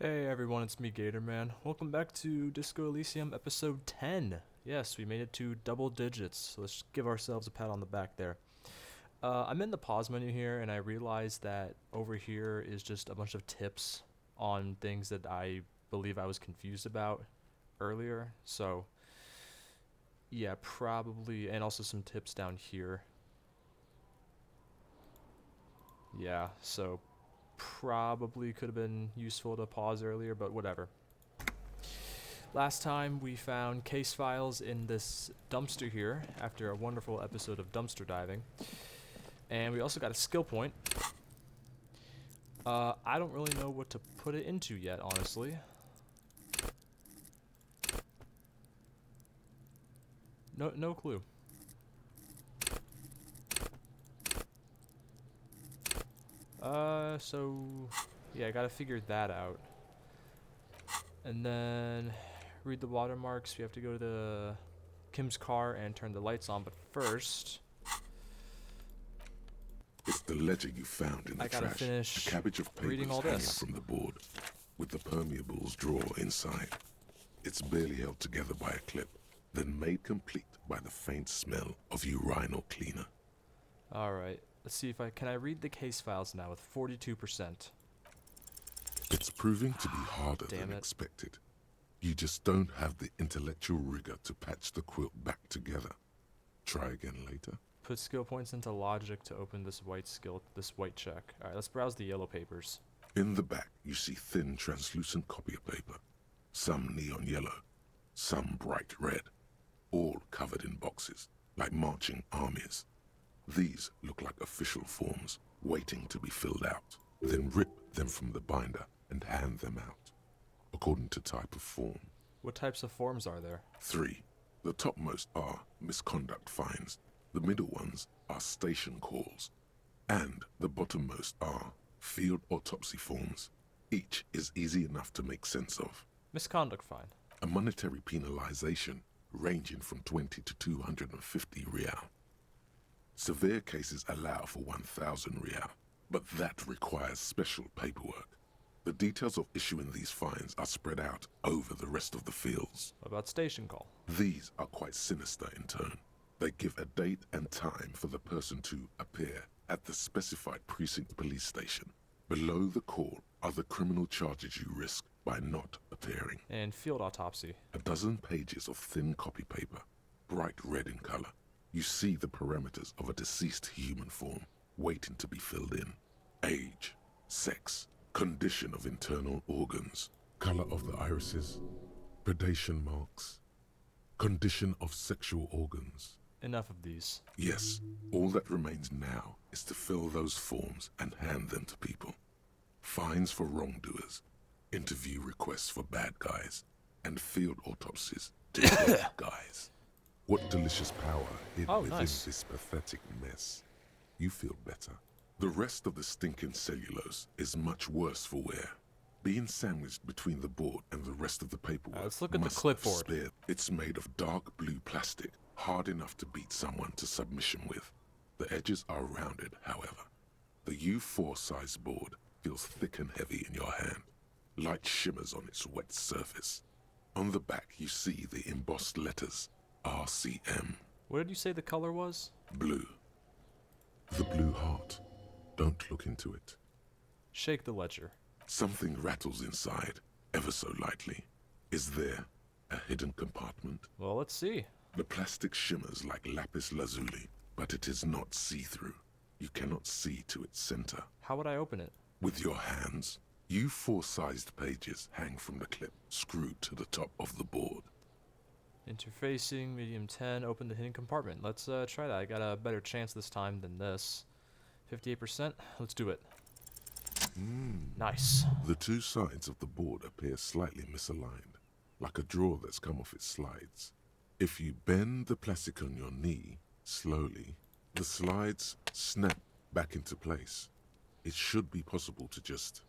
Hey everyone, it's me Gatorman. Welcome back to Disco Elysium episode 10. Yes, we made it to double digits, so let's give ourselves a pat on the back there. I'm in the pause menu here and I realized that over here is just a bunch of tips on things that I believe I was confused about earlier. So, yeah, probably, and also some tips down here. Yeah, so probably could have been useful to pause earlier, but whatever. Last time we found case files in this dumpster here after a wonderful episode of dumpster diving. And we also got a skill point. I don't really know what to put it into yet, honestly. No clue. So yeah, I gotta figure that out. And then read the watermarks. We have to go to Kim's car and turn the lights on, but first It's the ledger you found in the I gotta trash. finish A cabbage of reading papers all hanging this. from the board, with the permeables drawer inside. It's barely held together by a clip, then made complete by the faint smell of urinal cleaner. Alright, let's see if can I read the case files now with 42%. It's proving to be harder Damn than it. expected. You just don't have the intellectual rigor to patch the quilt back together. Try again later. Put skill points into logic to open this white check. Alright, let's browse the yellow papers. In the back, you see thin, translucent copy paper. Some neon yellow, some bright red, all covered in boxes, like marching armies. These look like official forms, waiting to be filled out. Then rip them from the binder and hand them out, according to type of form. What types of forms are there? 3. The topmost are misconduct fines. The middle ones are station calls. And the bottommost are field autopsy forms. Each is easy enough to make sense of. Misconduct fine. A monetary penalization ranging from 20 to 250 real. Severe cases allow for 1,000 real, but that requires special paperwork. The details of issuing these fines are spread out over the rest of the fields. What about station call? These are quite sinister in turn. They give a date and time for the person to appear at the specified precinct police station. Below the call are the criminal charges you risk by not appearing. And field autopsy. A dozen pages of thin copy paper, bright red in color. You see the parameters of a deceased human form waiting to be filled in. Age, sex, condition of internal organs, color of the irises, predation marks, condition of sexual organs. Enough of these. Yes, all that remains now is to fill those forms and hand them to people. Fines for wrongdoers, interview requests for bad guys, and field autopsies to dead guys. What delicious power hid within nice. this pathetic mess. You feel better. The rest of the stinking cellulose is much worse for wear. Being sandwiched between the board and the rest of the paperwork. Let's look at the must have clipboard. spared. It's made of dark blue plastic, hard enough to beat someone to submission with. The edges are rounded, however. The U4 size board feels thick and heavy in your hand. Light shimmers on its wet surface. On the back you see the embossed letters, RCM. What did you say the color was? Blue. The blue heart. Don't look into it. Shake the ledger. Something rattles inside, ever so lightly. Is there a hidden compartment? Well, let's see. The plastic shimmers like lapis lazuli, but it is not see-through. You cannot see to its center. How would I open it? With your hands, U4-sized pages hang from the clip, screwed to the top of the board. Interfacing, medium 10, open the hidden compartment. Let's try that. I got a better chance this time than this. 58%, let's do it. Nice. The two sides of the board appear slightly misaligned, like a drawer that's come off its slides. If you bend the plastic on your knee, slowly, the slides snap back into place. It should be possible to just,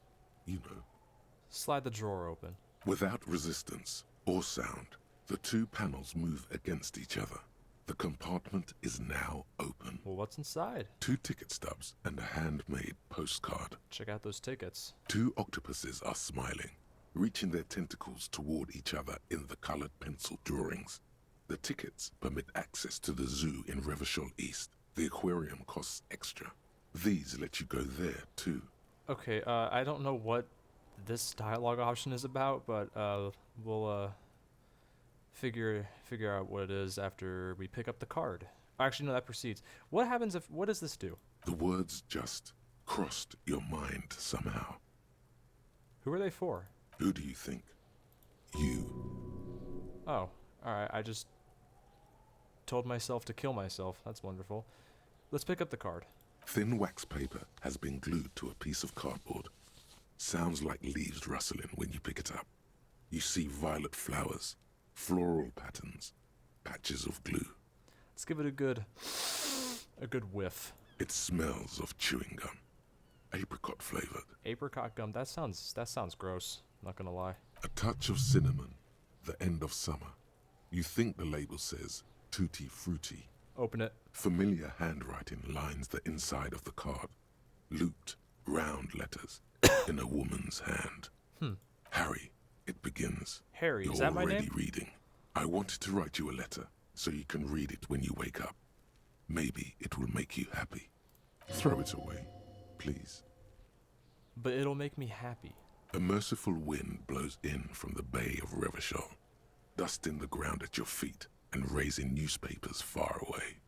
Slide the drawer open. without resistance or sound, the two panels move against each other. The compartment is now open. Well, what's inside? 2 ticket stubs and a handmade postcard. Check out those tickets. 2 octopuses are smiling. reaching their tentacles toward each other in the colored pencil drawings. The tickets permit access to the zoo in Revachol East. The aquarium costs extra. These let you go there, too. Okay, I don't know what this dialogue option is about, but we'll figure out what it is after we pick up the card. Actually, no, that proceeds. What happens if? What does this do? The words just crossed your mind somehow. Who are they for? Who do you think? You. Oh, alright, I just told myself to kill myself. That's wonderful. Let's pick up the card. Thin wax paper has been glued to a piece of cardboard. Sounds like leaves rustling when you pick it up. You see violet flowers, floral patterns, patches of glue. Let's give it a good whiff. It smells of chewing gum, apricot flavored. Apricot gum, that sounds gross, not gonna lie. A touch of cinnamon, the end of summer. You think the label says tutti frutti. Open it. Familiar handwriting lines the inside of the card. Looped, round letters in a woman's hand. Harry, it begins. Harry, You're is that my already name? reading. I wanted to write you a letter so you can read it when you wake up. Maybe it will make you happy. Throw it away, please. But it'll make me happy. A merciful wind blows in from the bay of Revachol, dusting the ground at your feet and raising newspapers far away.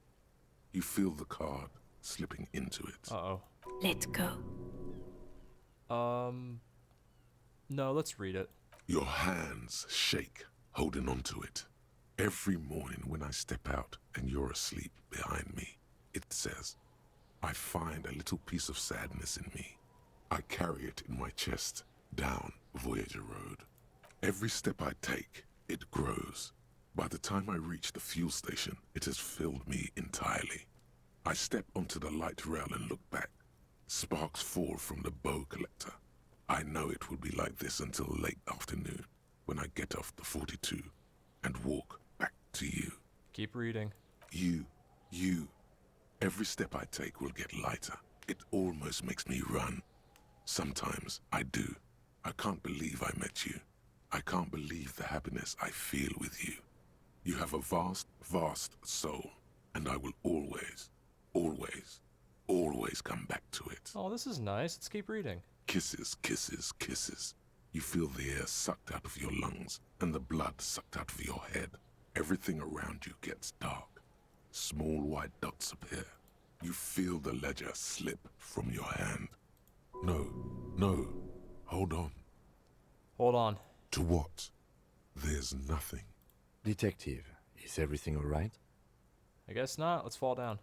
You feel the card slipping into it. Uh-oh. Let's go. No, let's read it. Your hands shake, holding onto it. Every morning when I step out and you're asleep behind me, it says, I find a little piece of sadness in me. I carry it in my chest, down Voyager Road. Every step I take, it grows. By the time I reach the fuel station, it has filled me entirely. I step onto the light rail and look back. Sparks fall from the bow collector. I know it will be like this until late afternoon, when I get off the 42 and walk back to you. Keep reading. You. Every step I take will get lighter. It almost makes me run. Sometimes I do. I can't believe I met you. I can't believe the happiness I feel with you. You have a vast, vast soul, and I will always, always, always come back to it. Oh, this is nice. Let's keep reading. Kisses, kisses, kisses. You feel the air sucked out of your lungs and the blood sucked out of your head. Everything around you gets dark. Small white dots appear. You feel the ledger slip from your hand. No, hold on. Hold on. To what? There's nothing. Detective, is everything all right? I guess not. Let's fall down.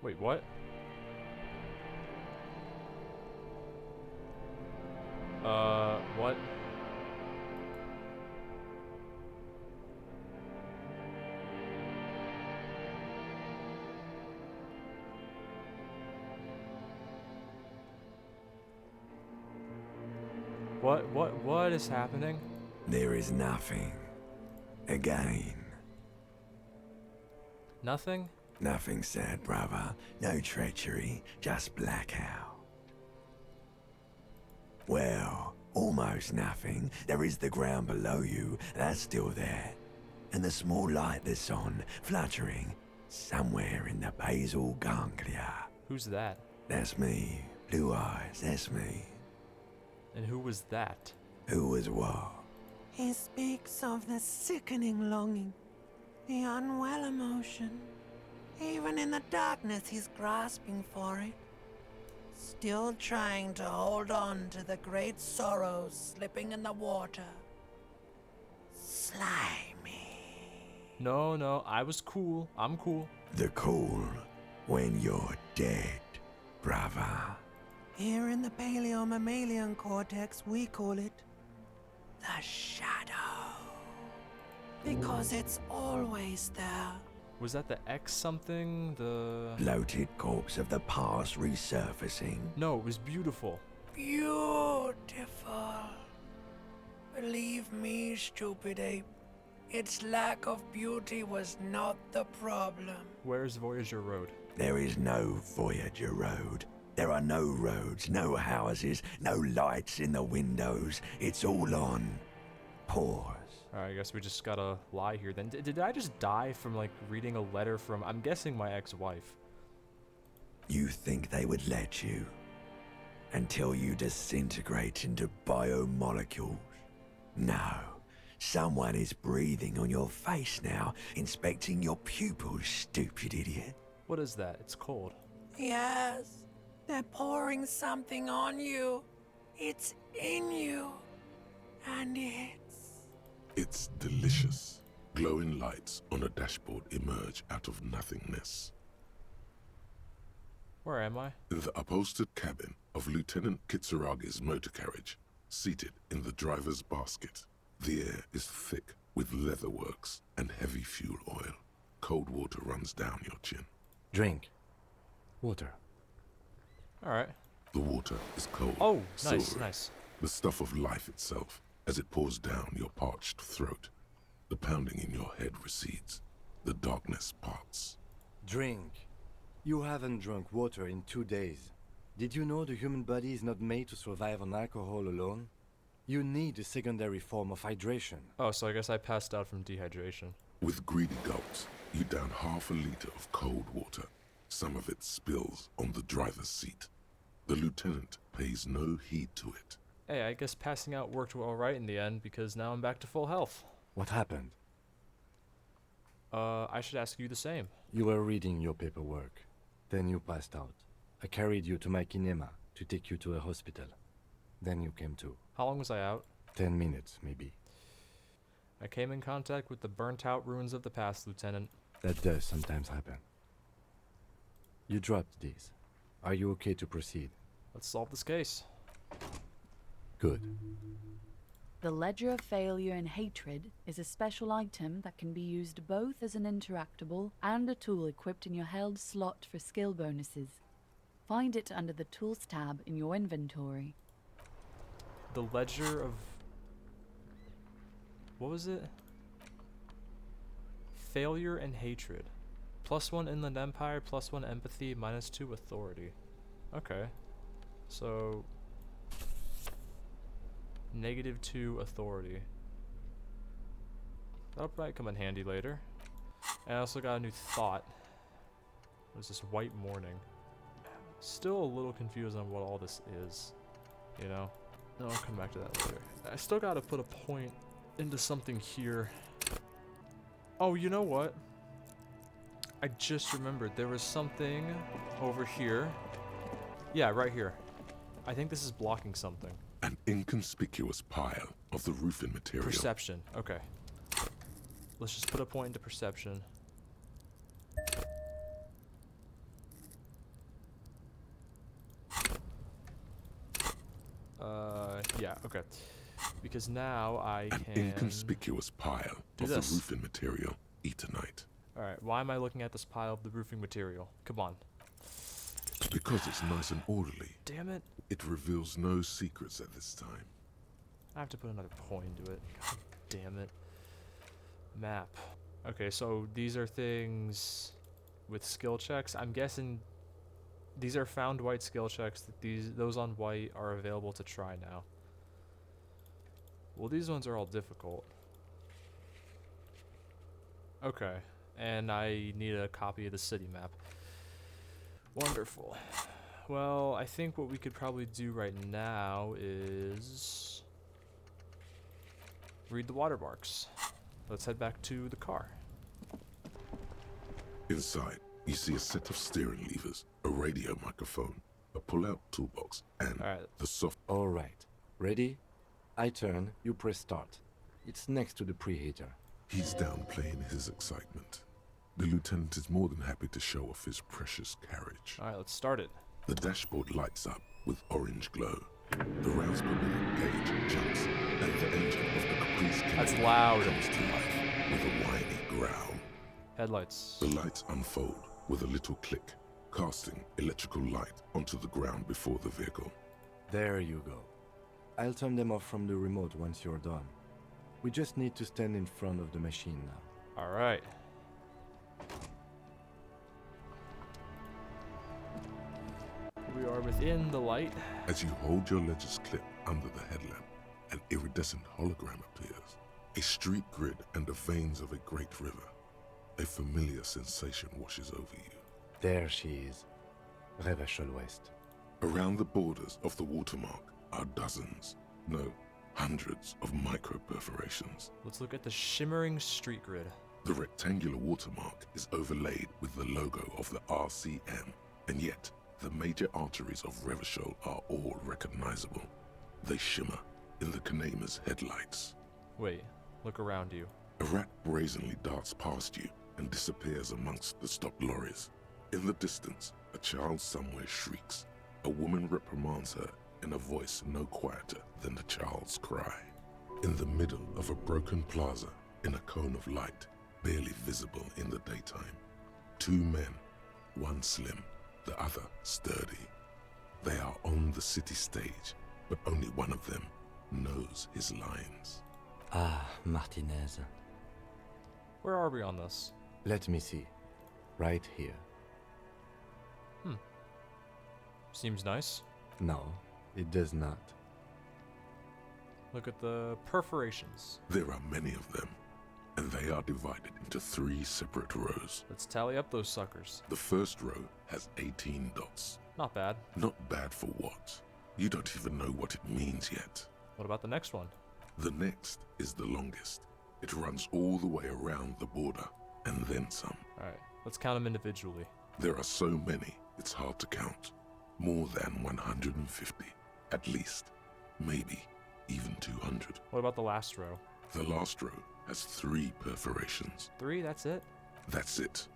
Wait, what? What? What is happening? There is nothing. Again. Nothing? Nothing sad, brother. No treachery, just blackout. Well, almost nothing. There is the ground below you, that's still there. And the small light that's on, fluttering, somewhere in the basal ganglia. Who's that? That's me. Blue eyes, that's me. And who was that? Who was what? He speaks of the sickening longing, the unwell emotion. Even in the darkness, he's grasping for it. Still trying to hold on to the great sorrows slipping in the water. Slimy. No, I was cool. I'm cool. The cool when you're dead, brother. Here in the paleo-mammalian cortex, we call it the shadow. Because it's always there. Was that the X something? The... Bloated corpse of the past resurfacing. No, it was beautiful. Beautiful. Believe me, stupid ape. Its lack of beauty was not the problem. Where's Voyager Road? There is no Voyager Road. There are no roads, no houses, no lights in the windows. It's all on pause. Alright, I guess we just gotta lie here then. Did I just die from, like, reading a letter from, I'm guessing, my ex-wife? You think they would let you? Until you disintegrate into biomolecules? No. Someone is breathing on your face now, inspecting your pupils, stupid idiot. What is that? It's cold. Yes, they're pouring something on you. It's in you. And It's delicious. Glowing lights on a dashboard emerge out of nothingness. Where am I? In the upholstered cabin of Lieutenant Kitsuragi's motor carriage, seated in the driver's basket. The air is thick with leatherworks and heavy fuel oil. Cold water runs down your chin. Drink. Water. Alright. The water is cold. Oh, nice, silvery, nice. the stuff of life itself, as it pours down your parched throat. The pounding in your head recedes. The darkness parts. Drink. You haven't drunk water in 2 days. Did you know the human body is not made to survive on alcohol alone? You need a secondary form of hydration. Oh, so I guess I passed out from dehydration. With greedy gulps, you down half a liter of cold water. Some of it spills on the driver's seat. The lieutenant pays no heed to it. Hey, I guess passing out worked alright in the end, because now I'm back to full health. What happened? I should ask you the same. You were reading your paperwork. Then you passed out. I carried you to my kinema to take you to a hospital. Then you came to. How long was I out? 10 minutes, maybe. I came in contact with the burnt-out ruins of the past, Lieutenant. That does sometimes happen. You dropped these. Are you okay to proceed? Let's solve this case. Good. The Ledger of Failure and Hatred is a special item that can be used both as an interactable and a tool equipped in your held slot for skill bonuses. Find it under the Tools tab in your inventory. The Ledger of... What was it? Failure and Hatred. +1 Inland Empire, +1 Empathy, -2 Authority. Okay. So... -2 Authority. That'll probably come in handy later. And I also got a new thought. What is this? White Morning. Still a little confused on what all this is. You know? No, I'll come back to that later. I still gotta put a point into something here. Oh, you know what? I just remembered there was something over here. Yeah, right here. I think this is blocking something. An inconspicuous pile of the roofing material. Perception. Okay. Let's just put a point into perception. Yeah, okay. Because now I An can... inconspicuous pile do of this. the roofing material. Eternite. Alright, why am I looking at this pile of the roofing material? Come on. Because it's nice and orderly. Damn it. It reveals no secrets at this time. I have to put another point into it. God damn it. Map. Okay, so these are things with skill checks. I'm guessing these are found white skill checks. Those on white are available to try now. Well, these ones are all difficult. Okay, and I need a copy of the city map. Wonderful. Well, I think what we could probably do right now is read the watermarks. Let's head back to the car. Inside, you see a set of steering levers, a radio microphone, a pull-out toolbox, and Alright. the soft... All right. Ready? I turn, you press start. It's next to the preheater. He's downplaying his excitement. The lieutenant is more than happy to show off his precious carriage. Alright, let's start it. The dashboard lights up with orange glow. The rounds per minute gauge jumps, and the engine of the Caprice That's Canyon loud. comes to life with a whiny growl. Headlights. The lights unfold with a little click, casting electrical light onto the ground before the vehicle. There you go. I'll turn them off from the remote once you're done. We just need to stand in front of the machine now. Alright. We are within the light. As you hold your ledger's clip under the headlamp, an iridescent hologram appears. A street grid and the veins of a great river. A familiar sensation washes over you. There she is. Revachol West. Around the borders of the watermark are dozens, no, hundreds of micro-perforations. Let's look at the shimmering street grid. The rectangular watermark is overlaid with the logo of the RCM, and yet the major arteries of Revachol are all recognizable. They shimmer in the Kanema's headlights. Wait, look around you. A rat brazenly darts past you and disappears amongst the stopped lorries. In the distance, a child somewhere shrieks. A woman reprimands her in a voice no quieter than the child's cry. In the middle of a broken plaza, in a cone of light, barely visible in the daytime, two men, one slim, the other sturdy. They are on the city stage, but only one of them knows his lines. Ah, Martinez. Where are we on this? Let me see. Right here. Seems nice. No, it does not. Look at the perforations. There are many of them, and they are divided into 3 separate rows. Let's tally up those suckers. The first row has 18 dots. Not bad. Not bad for what? You don't even know what it means yet. What about the next one? The next is the longest. It runs all the way around the border, and then some. Alright, let's count them individually. There are so many, it's hard to count. More than 150, at least. Maybe even 200. What about the last row? The last row has 3 perforations. 3, that's it? That's it.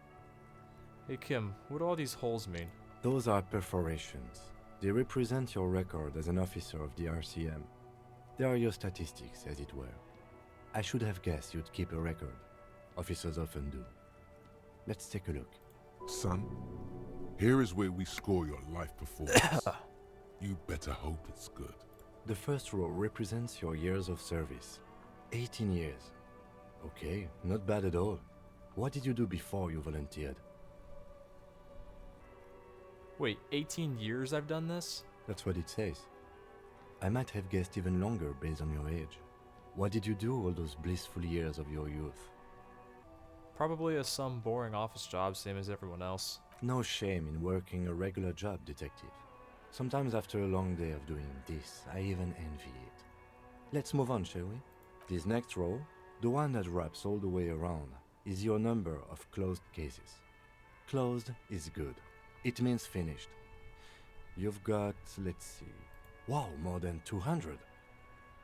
Hey Kim, what do all these holes mean? Those are perforations. They represent your record as an officer of the RCM. They are your statistics, as it were. I should have guessed you'd keep a record. Officers often do. Let's take a look. Son, here is where we score your life performance. You better hope it's good. The first row represents your years of service. 18 years. Okay, not bad at all. What did you do before you volunteered? Wait, 18 years I've done this? That's what it says. I might have guessed even longer based on your age. What did you do all those blissful years of your youth? Probably some boring office job, same as everyone else. No shame in working a regular job, detective. Sometimes after a long day of doing this, I even envy it. Let's move on, shall we? This next row, the one that wraps all the way around, is your number of closed cases. Closed is good. It means finished. You've got, let's see, wow, more than 200.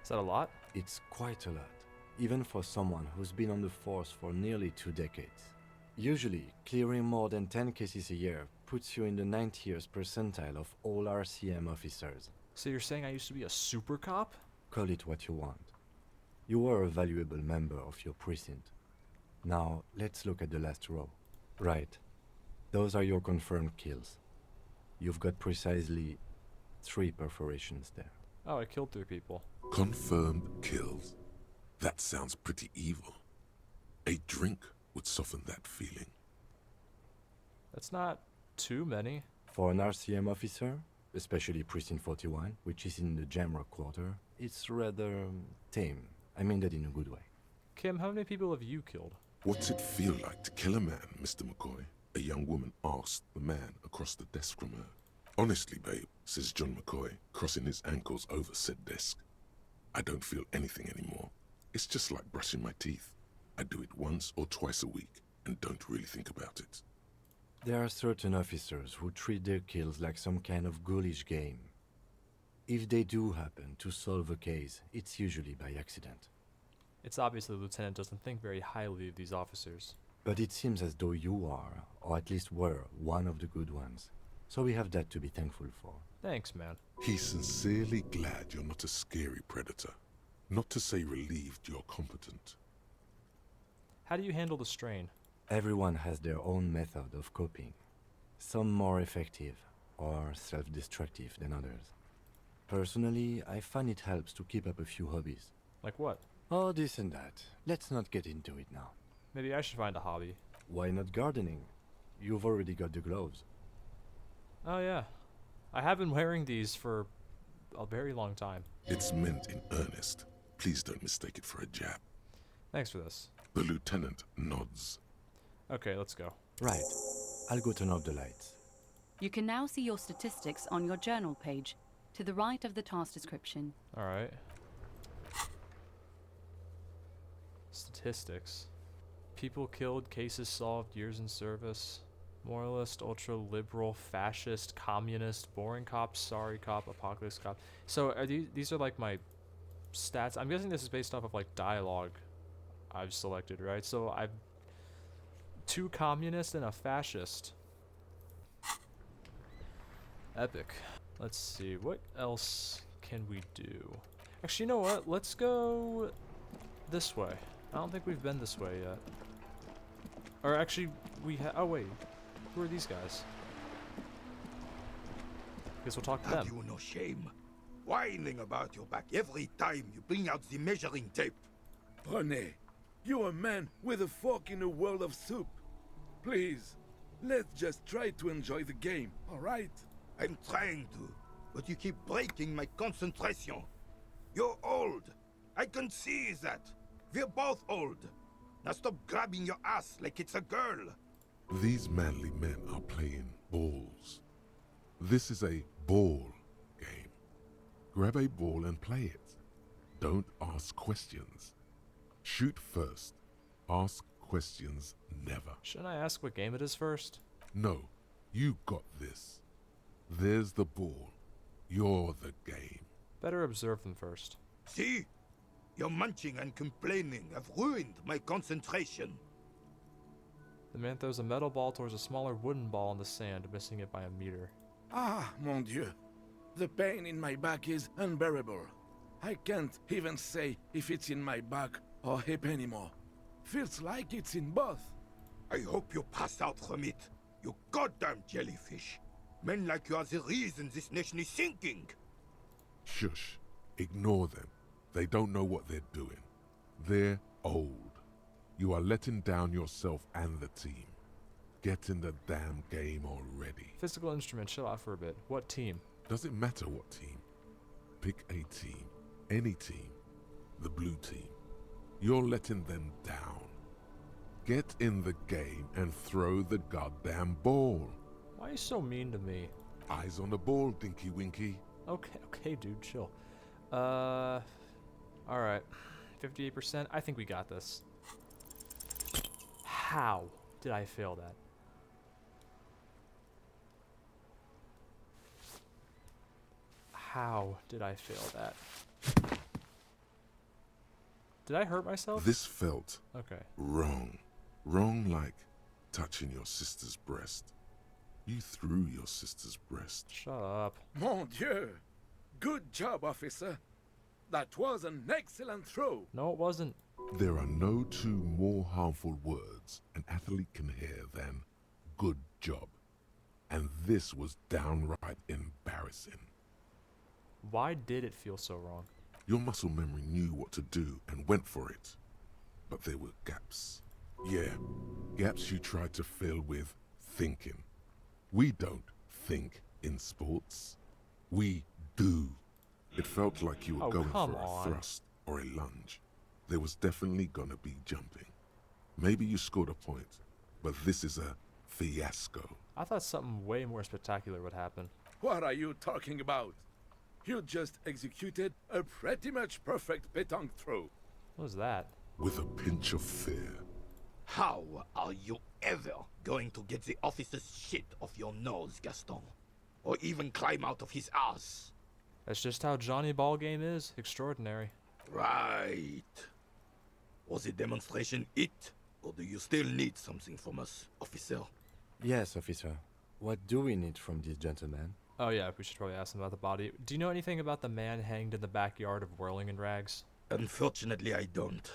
Is that a lot? It's quite a lot, even for someone who's been on the force for nearly 2 decades. Usually, clearing more than 10 cases a year puts you in the 90th percentile of all RCM officers. So you're saying I used to be a super cop? Call it what you want. You were a valuable member of your precinct. Now, let's look at the last row. Right. Those are your confirmed kills. You've got precisely 3 perforations there. Oh, I killed 3 people. Confirmed kills. That sounds pretty evil. A drink would soften that feeling. That's not too many. For an RCM officer, especially Precinct 41, which is in the Jamrock quarter, it's rather tame. I mean that in a good way. Kim, how many people have you killed? What's it feel like to kill a man, Mr. McCoy? A young woman asked the man across the desk from her. Honestly, babe, says John McCoy, crossing his ankles over said desk. I don't feel anything anymore. It's just like brushing my teeth. I do it once or twice a week and don't really think about it. There are certain officers who treat their kills like some kind of ghoulish game. If they do happen to solve a case, it's usually by accident. It's obvious the lieutenant doesn't think very highly of these officers. But it seems as though you are, or at least were, one of the good ones. So we have that to be thankful for. Thanks, man. He's sincerely glad you're not a scary predator. Not to say relieved you're competent. How do you handle the strain? Everyone has their own method of coping. Some more effective or self-destructive than others. Personally, I find it helps to keep up a few hobbies. Like what? Oh, this and that. Let's not get into it now. Maybe I should find a hobby. Why not gardening? You've already got the gloves. Oh yeah. I have been wearing these for a very long time. It's meant in earnest. Please don't mistake it for a jab. Thanks for this. The lieutenant nods. Okay, let's go. Right. I'll go turn off the lights. You can now see your statistics on your journal page, to the right of the task description. Alright. Statistics. People killed, cases solved, years in service. Moralist, ultra-liberal, fascist, communist, boring cop, sorry cop, apocalypse cop. So are these are like my stats. I'm guessing this is based off of like dialogue I've selected, right? So I've 2 communists and a fascist. Epic. Let's see, what else can we do? Actually, you know what? Let's go this way. I don't think we've been this way yet. Or actually, oh wait, who are these guys? Guess we'll talk to Have them. you no shame? Whining about your back every time you bring out the measuring tape. René, you're a man with a fork in a world of soup. Please, let's just try to enjoy the game, alright? I'm trying to, but you keep breaking my concentration. You're old. I can see that. We're both old. Now stop grabbing your ass like it's a girl. These manly men are playing balls. This is a ball game. Grab a ball and play it. Don't ask questions. Shoot first. Ask questions never. Shouldn't I ask what game it is first? No, you got this. There's the ball. You're the game. Better observe them first. See? Your munching and complaining have ruined my concentration. The man throws a metal ball towards a smaller wooden ball in the sand, missing it by a meter. Ah, mon Dieu. The pain in my back is unbearable. I can't even say if it's in my back or hip anymore. Feels like it's in both. I hope you pass out from it. You goddamn jellyfish. Men like you are the reason this nation is sinking. Shush. Ignore them. They don't know what they're doing. They're old. You are letting down yourself and the team. Get in the damn game already. Physical instrument, chill out for a bit. What team? Doesn't matter what team. Pick a team. Any team. The blue team. You're letting them down. Get in the game and throw the goddamn ball. Why are you so mean to me? Eyes on the ball, Dinky Winky. Okay, dude, chill. Alright. 58%. I think we got this. How did I fail that? How did I fail that? Did I hurt myself? This felt Okay. wrong. Wrong like touching your sister's breast. You threw your sister's breast. Shut up. Mon Dieu. Good job, officer. That was an excellent throw. No, it wasn't. There are no 2 more harmful words an athlete can hear than good job. And this was downright embarrassing. Why did it feel so wrong? Your muscle memory knew what to do and went for it. But there were gaps. Yeah, gaps you tried to fill with thinking. We don't think in sports. We do. It felt like you were Oh, going come for a on. thrust or a lunge. There was definitely gonna be jumping. Maybe you scored a point, but this is a fiasco. I thought something way more spectacular would happen. What are you talking about? You just executed a pretty much perfect pétanque throw. What was that? With a pinch of fear. How are you ever going to get the officer's shit off your nose, Gaston? Or even climb out of his ass? That's just how Johnny Ballgame is. Extraordinary. Right. Was the demonstration it? Or do you still need something from us, officer? Yes, officer. What do we need from this gentleman? Oh yeah, we should probably ask him about the body. Do you know anything about the man hanged in the backyard of Whirling in Rags? Unfortunately, I don't.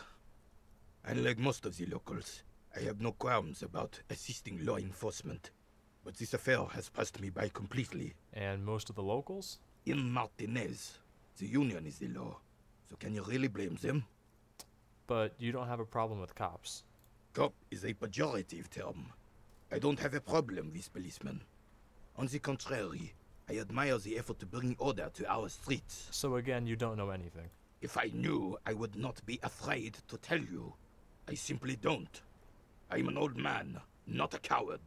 Unlike most of the locals, I have no qualms about assisting law enforcement. But this affair has passed me by completely. And most of the locals? In Martinez, the union is the law. So can you really blame them? But you don't have a problem with cops. Cop is a pejorative term. I don't have a problem with policemen. On the contrary, I admire the effort to bring order to our streets. So again, you don't know anything. If I knew, I would not be afraid to tell you. I simply don't. I'm an old man, not a coward.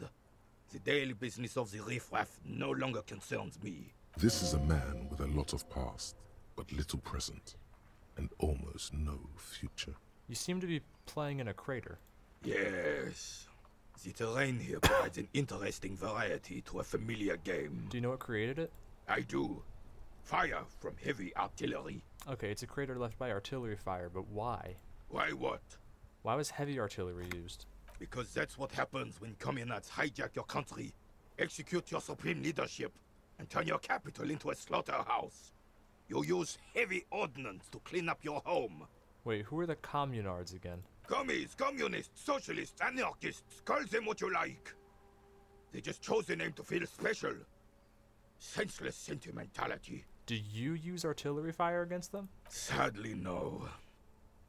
The daily business of the riffraff no longer concerns me. This is a man with a lot of past, but little present, and almost no future. You seem to be playing in a crater. Yes. The terrain here provides an interesting variety to a familiar game. Do you know what created it? I do. Fire from heavy artillery. Okay, it's a crater left by artillery fire, but why? Why what? Why was heavy artillery used? Because that's what happens when communards hijack your country, execute your supreme leadership, and turn your capital into a slaughterhouse. You use heavy ordnance to clean up your home. Wait, who are the communards again? Commies, communists, socialists, anarchists, call them what you like. They just chose a name to feel special. Senseless sentimentality. Do you use artillery fire against them? Sadly, no.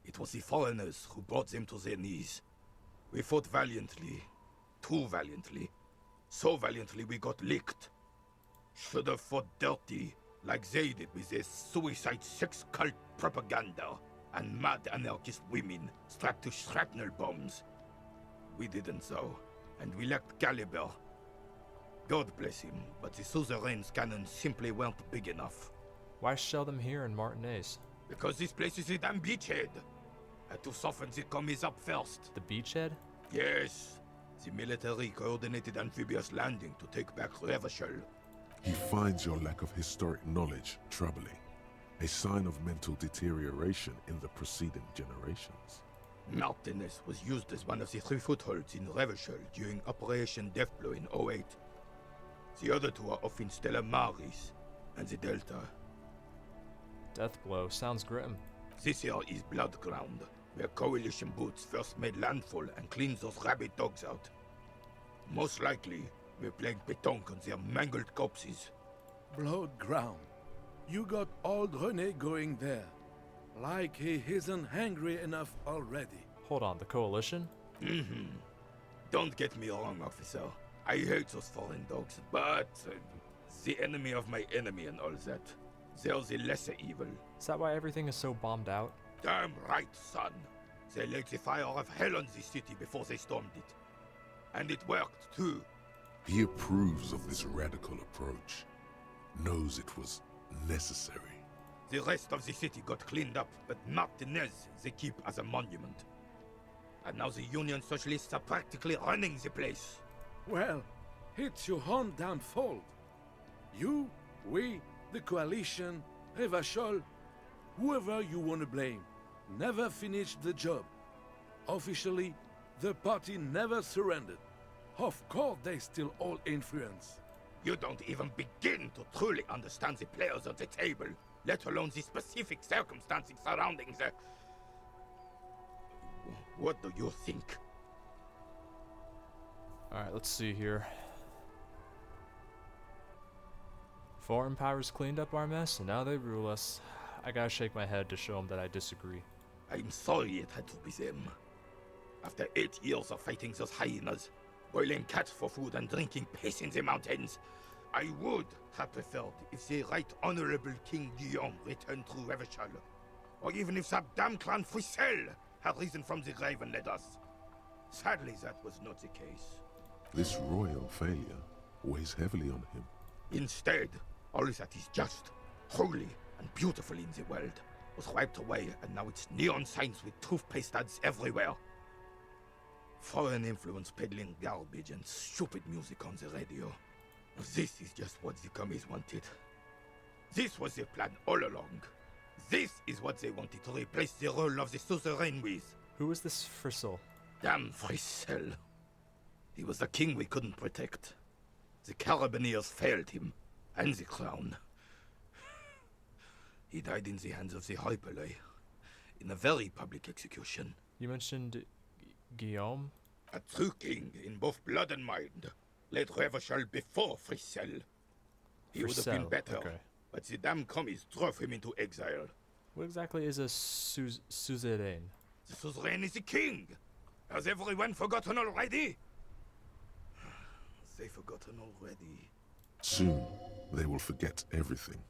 It was the foreigners who brought them to their knees. We fought valiantly. Too valiantly. So valiantly we got licked. Should have fought dirty, like they did with their suicide sex cult propaganda and mad anarchist women strapped to shrapnel bombs. We didn't so, and we lacked caliber. God bless him, but the suzerain's cannons simply weren't big enough. Why shell them here in Martinez? Because this place is a damn beachhead. Had to soften the commies up first. The beachhead? Yes. The military coordinated amphibious landing to take back Revachol. He finds your lack of historic knowledge troubling, a sign of mental deterioration in the preceding generations. Martinez was used as one of the 3 footholds in Revachol during Operation Deathblow in '08. The other 2 are off in Stella Maris and the Delta. Deathblow sounds grim. This here is Blood Ground, where coalition boots first made landfall and cleaned those rabid dogs out. Most likely, we're playing pétanque on their mangled corpses. Blood ground. You got old René going there. Like he isn't hungry enough already. Hold on, the coalition? Don't get me wrong, officer. I hate those foreign dogs, but the enemy of my enemy and all that. They're the lesser evil. Is that why everything is so bombed out? Damn right, son. They laid the fire of hell on the city before they stormed it. And it worked, too. He approves of this radical approach, knows it was necessary. The rest of the city got cleaned up, but Martinez they keep as a monument. And now the Union Socialists are practically running the place. Well, it's your own damn fault. You, we, the coalition, Revachol, whoever you want to blame, never finished the job. Officially, the party never surrendered. Of course they still all influence. You don't even begin to truly understand the players at the table, let alone the specific circumstances surrounding the... What do you think? Alright, let's see here. Foreign powers cleaned up our mess, and now they rule us. I gotta shake my head to show them that I disagree. I'm sorry it had to be them. After 8 years of fighting those hyenas, boiling cats for food and drinking piss in the mountains, I would have preferred if the Right Honorable King Guillaume returned to Revachol, or even if that damn clan Frisel had risen from the grave and led us. Sadly, that was not the case. This royal failure weighs heavily on him. Instead, all that is just, holy, and beautiful in the world was wiped away, and now it's neon signs with toothpaste ads everywhere. Foreign influence peddling garbage and stupid music on the radio. This is just what the commies wanted. This was their plan all along. This is what they wanted to replace the role of the suzerain with. Who is this Frisel? Damn Frisel. He was the king we couldn't protect. The Carabineers failed him, and the crown. He died in the hands of the Hyperlay, in a very public execution. You mentioned Guillaume? A true king in both blood and mind, led Revachol before Frisel. He would have been Frisel, better, okay. but the damn commies drove him into exile. What exactly is a suzerain? The suzerain is the king. Has everyone forgotten already? They forgotten already. Soon, they will forget everything.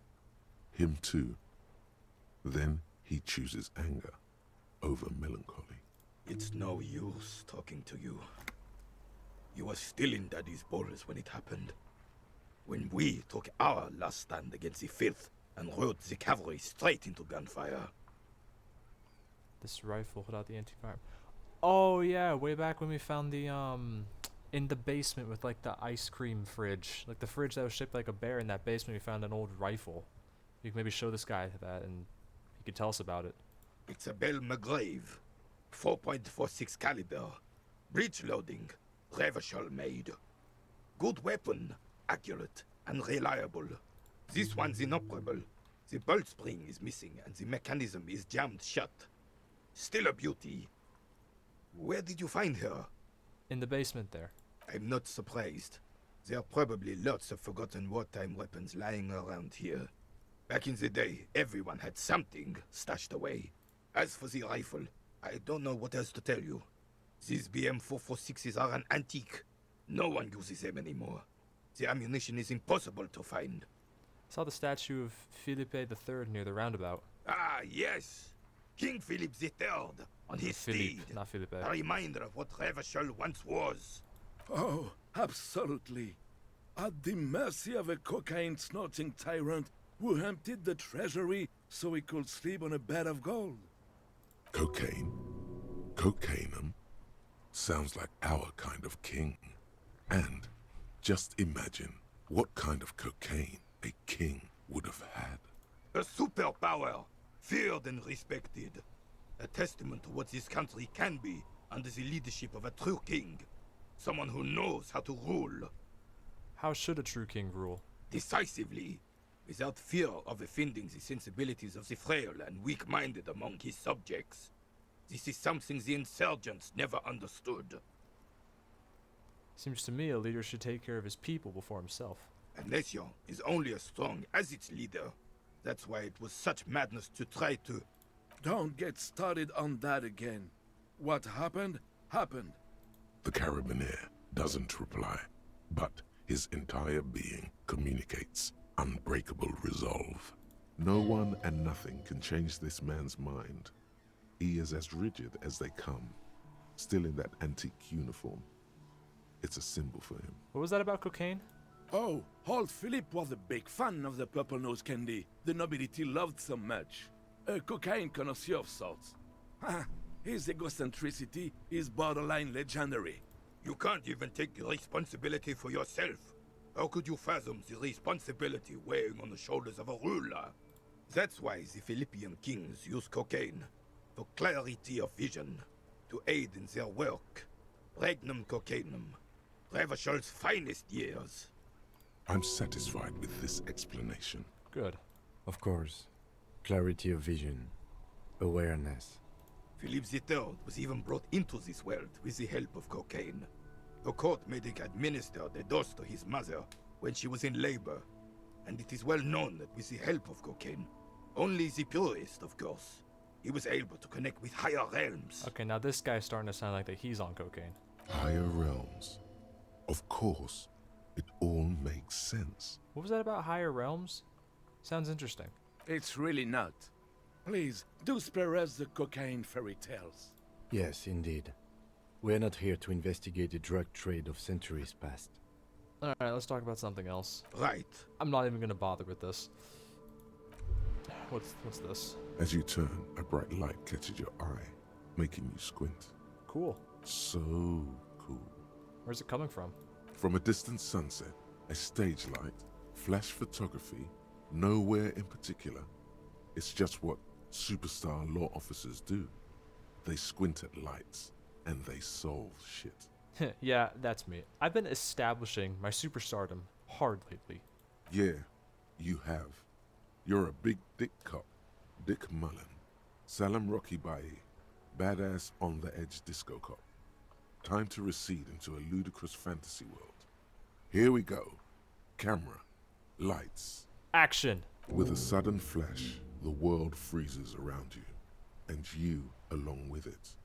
Him too. Then he chooses anger over melancholy. It's no use talking to you. You were still in Daddy's balls when it happened. When we took our last stand against the filth and rode the cavalry straight into gunfire. This rifle without the anti-fire. Oh yeah, way back when we found the in the basement with like the ice cream fridge, like the fridge that was shaped like a bear. In that basement, we found an old rifle. You can maybe show this guy that, and he could tell us about it. It's a Bell McGrave, 4.46 caliber, breech loading, Revachol made. Good weapon, accurate and reliable. This one's inoperable. The bolt spring is missing and the mechanism is jammed shut. Still a beauty. Where did you find her? In the basement there. I'm not surprised. There are probably lots of forgotten wartime weapons lying around here. Back in the day, everyone had something stashed away. As for the rifle, I don't know what else to tell you. These BM-446s are an antique. No one uses them anymore. The ammunition is impossible to find. Saw the statue of Philippe III near the roundabout. Ah, yes. King Philip III on his Philippe, steed. not Philippe. A reminder of what Revachol once was. Oh, absolutely. At the mercy of a cocaine-snorting tyrant who emptied the treasury so he could sleep on a bed of gold. Cocaine? Cocainum? Sounds like our kind of king. And just imagine what kind of cocaine a king would have had. A superpower, feared and respected. A testament to what this country can be under the leadership of a true king. Someone who knows how to rule. How should a true king rule? Decisively, without fear of offending the sensibilities of the frail and weak-minded among his subjects. This is something the insurgents never understood. Seems to me a leader should take care of his people before himself. A nation is only as strong as its leader. That's why it was such madness to try to... Don't get started on that again. What happened, happened. The carabiner doesn't reply, but his entire being communicates unbreakable resolve. No one and nothing can change this man's mind. He is as rigid as they come, still in that antique uniform. It's a symbol for him. What was that about cocaine? Oh, old Philip was a big fan of the purple nose candy the nobility loved so much. A cocaine connoisseur of sorts. His egocentricity is borderline legendary. You can't even take the responsibility for yourself. How could you fathom the responsibility weighing on the shoulders of a ruler? That's why the Philippian kings use cocaine. For clarity of vision. To aid in their work. Regnum cocainum. Revachol's finest years. I'm satisfied with this explanation. Good. Of course. Clarity of vision. Awareness. Philip III was even brought into this world with the help of cocaine. The court made him administer the dose to his mother when she was in labor. And it is well known that with the help of cocaine, only the purest, of course, he was able to connect with higher realms. Okay, now this guy's starting to sound like that he's on cocaine. Higher realms. Of course, it all makes sense. What was that about higher realms? Sounds interesting. It's really not. Please, do spare us the cocaine fairy tales. Yes, indeed. We're not here to investigate the drug trade of centuries past. Alright, let's talk about something else. Right. I'm not even gonna bother with this. What's this? As you turn, a bright light catches your eye, making you squint. Cool. So cool. Where's it coming from? From a distant sunset, a stage light, flash photography, nowhere in particular. It's just what superstar law officers do. They squint at lights, and they solve shit. Yeah, that's me. I've been establishing my superstardom hard lately. Yeah, you have. You're a big dick cop. Dick Mullen. Salam Rocky Bayi. Badass on the edge disco cop. Time to recede into a ludicrous fantasy world. Here we go. Camera. Lights. Action! With a sudden flash, the world freezes around you. and you along with it.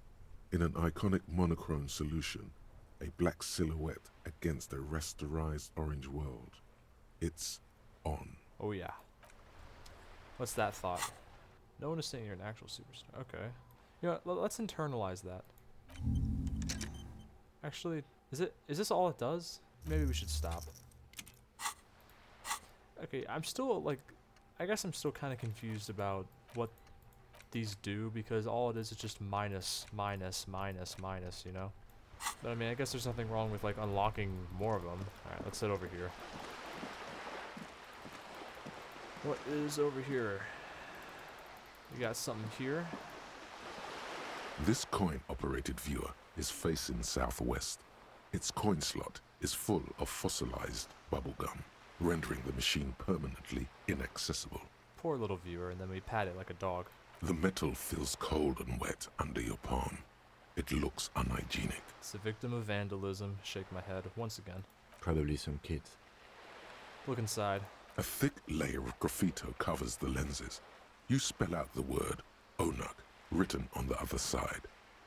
In an iconic monochrome solution, a black silhouette against a rasterized orange world. It's on. Oh yeah. What's that thought? No one is saying you're an actual superstar. Okay. You know what, let's internalize that. Actually, is this all it does? Maybe we should stop. Okay, I'm still like, I guess I'm still kind of confused about what these do, because all it is just minus, minus, minus, minus, you know? But I mean, I guess there's nothing wrong with like unlocking more of them. Alright, let's head over here. What is over here? We got something here. This coin-operated viewer is facing southwest. Its coin slot is full of fossilized bubblegum, rendering the machine permanently inaccessible. Poor little viewer, and then we pat it like a dog. The metal feels cold and wet under your palm. It looks unhygienic. It's a victim of vandalism. Shake my head once again. Probably some kids. Look inside. A thick layer of graffito covers the lenses. You spell out the word Onuk written on the other side,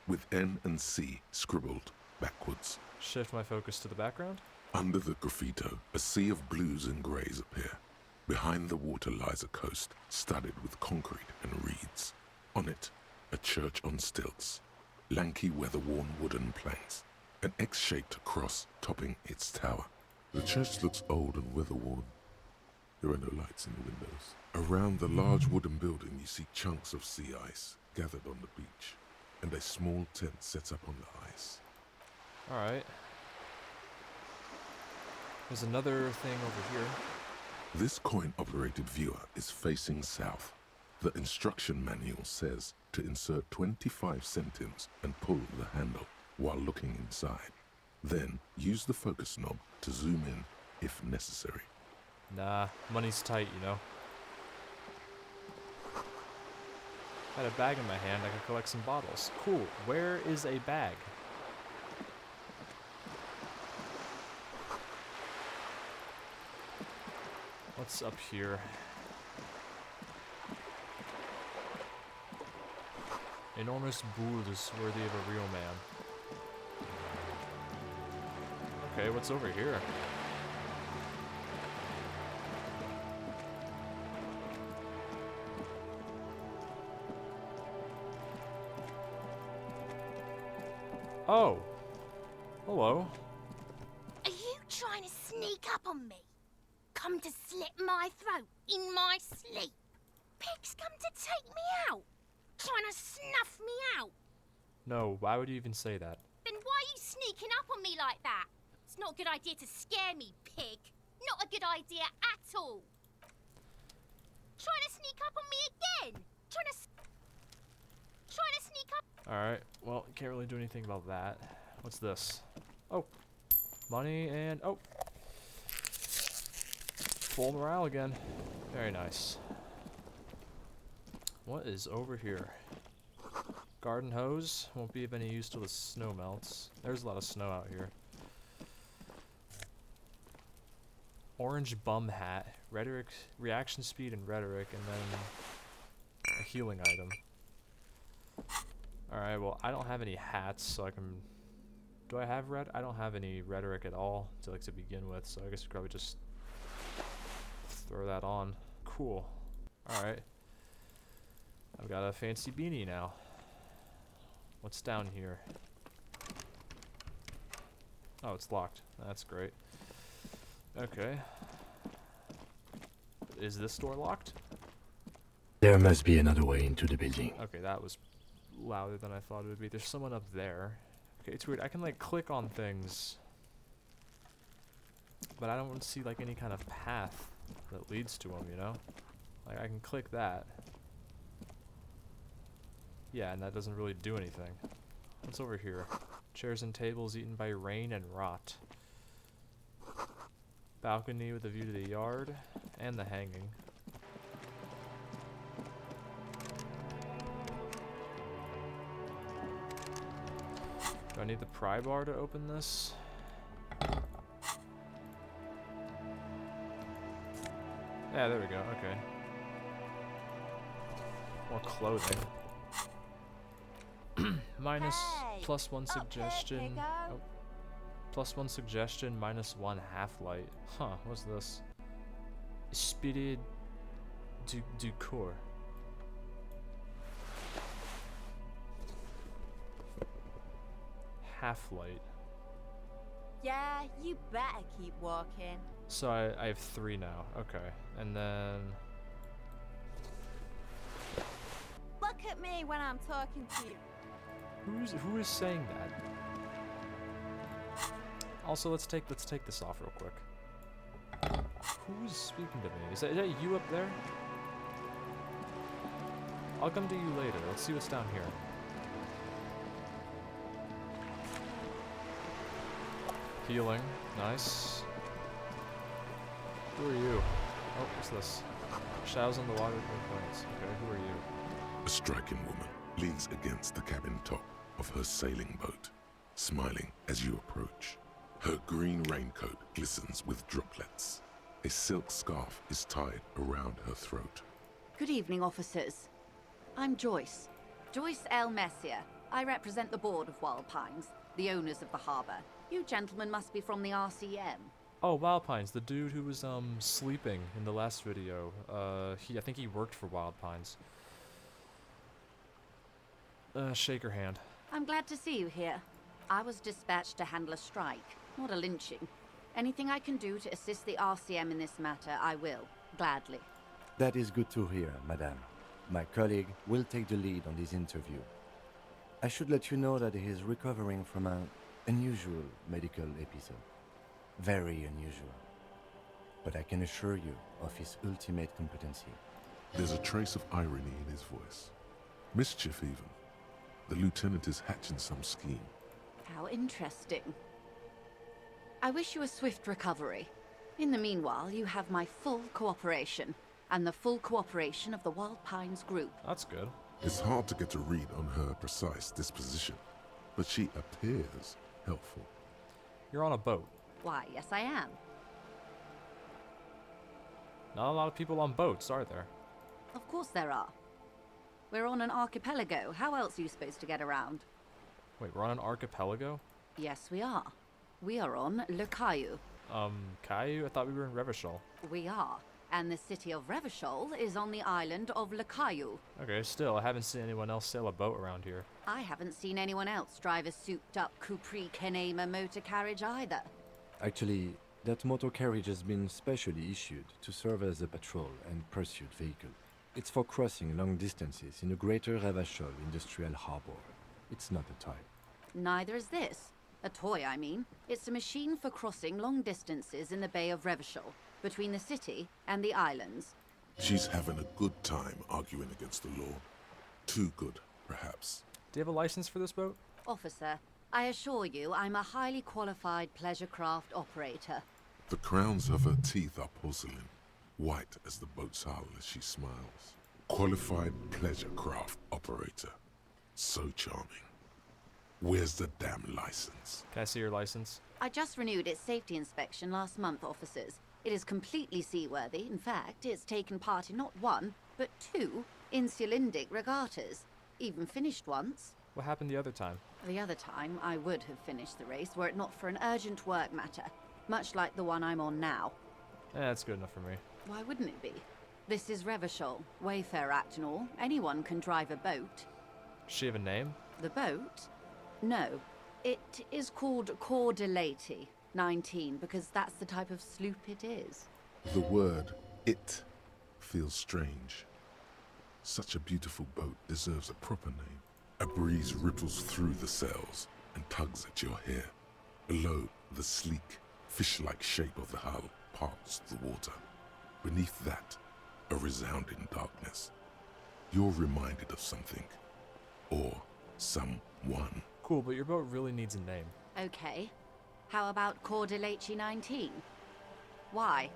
with N and C scribbled backwards. Shift my focus to the background. Under the graffito, a sea of blues and greys appear. Behind the water lies a coast studded with concrete and reeds. On it, a church on stilts, lanky weather-worn wooden planks, an X-shaped cross topping its tower. The church looks old and weather-worn. There are no lights in the windows. Around the large wooden building, you see chunks of sea ice gathered on the beach, and a small tent set up on the ice. Alright. There's another thing over here. This coin-operated viewer is facing south. The instruction manual says to insert 25 centimes and pull the handle while looking inside. Then use the focus knob to zoom in if necessary. Nah, money's tight, you know. Had a bag in my hand, I could collect some bottles. Cool, where is a bag? What's up here? Enormous boulders worthy of a real man. Okay, what's over here? Oh! Hello. Are you trying to sneak up on me? Come to slit my throat in my sleep? Pigs come to take me out? Trying to snuff me out? No, why would you even say that? Then why are you sneaking up on me like that? It's not a good idea to scare me, pig. Not a good idea at all. Trying to sneak up on me again? Trying to sneak up? Alright, well, can't really do anything about that. What's this? Oh, money and... oh! Full morale again. Very nice. What is over here? Garden hose. Won't be of any use till the snow melts. There's a lot of snow out here. Orange bum hat. Rhetoric, reaction speed and rhetoric, and then a healing item. Alright, well, I don't have any hats, so I can... do I have red? I don't have any rhetoric at all to begin with, so I guess we probably just throw that on. Cool. Alright. I've got a fancy beanie now. What's down here? Oh, it's locked. That's great. Okay. Is this door locked? There must be another way into the building. Okay, that was louder than I thought it would be. There's someone up there. Okay, it's weird. I can like click on things, but I don't see like any kind of path that leads to them, you know? Like I can click that. Yeah, and that doesn't really do anything. What's over here? Chairs and tables eaten by rain and rot. Balcony with a view to the yard and the hanging. Do I need the pry bar to open this? Yeah, there we go. Okay. More clothing. minus Hey, plus one up there, suggestion. Piggo. Oh, plus one suggestion, minus one half light. Huh, what's this? Spirit du corps. Half light. Yeah, you better keep walking. So I have 3 now. Okay. And then Look at me when I'm talking to you. who is saying that? Also, let's take this off real quick. Who's speaking to me? Is that you up there? I'll come to you later. Let's see what's down here. Healing. Nice. Who are you? Oh, what's this? Shadows on the water points. Okay, who are you? A striking woman leans against the cabin top of her sailing boat, smiling as you approach. Her green raincoat glistens with droplets. A silk scarf is tied around her throat. Good evening, officers. I'm Joyce. Joyce L. Messier. I represent the board of Wild Pines, the owners of the harbor. You gentlemen must be from the RCM. Oh, Wild Pines, the dude who was sleeping in the last video. I think he worked for Wild Pines. Shake her hand. I'm glad to see you here. I was dispatched to handle a strike, not a lynching. Anything I can do to assist the RCM in this matter, I will, gladly. That is good to hear, madame. My colleague will take the lead on this interview. I should let you know that he is recovering from an unusual medical episode. Very unusual. But I can assure you of his ultimate competency. There's a trace of irony in his voice. Mischief, even. The lieutenant is hatching some scheme. How interesting. I wish you a swift recovery. In the meanwhile, you have my full cooperation, and the full cooperation of the Wild Pines group. That's good. It's hard to get a read on her precise disposition, but she appears helpful. You're on a boat. Why, yes I am. Not a lot of people on boats, are there? Of course there are. We're on an archipelago. How else are you supposed to get around? Wait, we're on an archipelago? Yes, we are. We are on Le Caillou. Caillou? I thought we were in Revachol. We are. And the city of Revachol is on the island of Le Caillou. Okay, still, I haven't seen anyone else sail a boat around here. I haven't seen anyone else drive a souped-up Capri Kenema motor carriage either. Actually, that motor carriage has been specially issued to serve as a patrol and pursuit vehicle. It's for crossing long distances in the greater Revachol industrial harbor. It's not a toy. Neither is this. A toy, I mean. It's a machine for crossing long distances in the Bay of Revachol, between the city and the islands. She's having a good time arguing against the law. Too good, perhaps. Do you have a license for this boat? Officer, I assure you I'm a highly qualified pleasure craft operator. The crowns of her teeth are porcelain, white as the boat's hull as she smiles. Qualified pleasure craft operator. So charming. Where's the damn license? Can I see your license? I just renewed its safety inspection last month, officers. It is completely seaworthy. In fact, it's taken part in not one, but 2 insulindic regattas. Even finished once. What happened the other time? The other time, I would have finished the race were it not for an urgent work matter, much like the one I'm on now. That's good enough for me. Why wouldn't it be? This is Revachol, Wayfair Act and all. Anyone can drive a boat. Does she have a name? The boat? No. It is called Cor de Leyte 19 because that's the type of sloop it is. The word "it" feels strange. Such a beautiful boat deserves a proper name. A breeze ripples through the sails and tugs at your hair. Below, the sleek, fish-like shape of the hull parts the water. Beneath that, a resounding darkness. You're reminded of something. Or someone. Cool, but your boat really needs a name. Okay. How about Cor de Leyte 19? Why?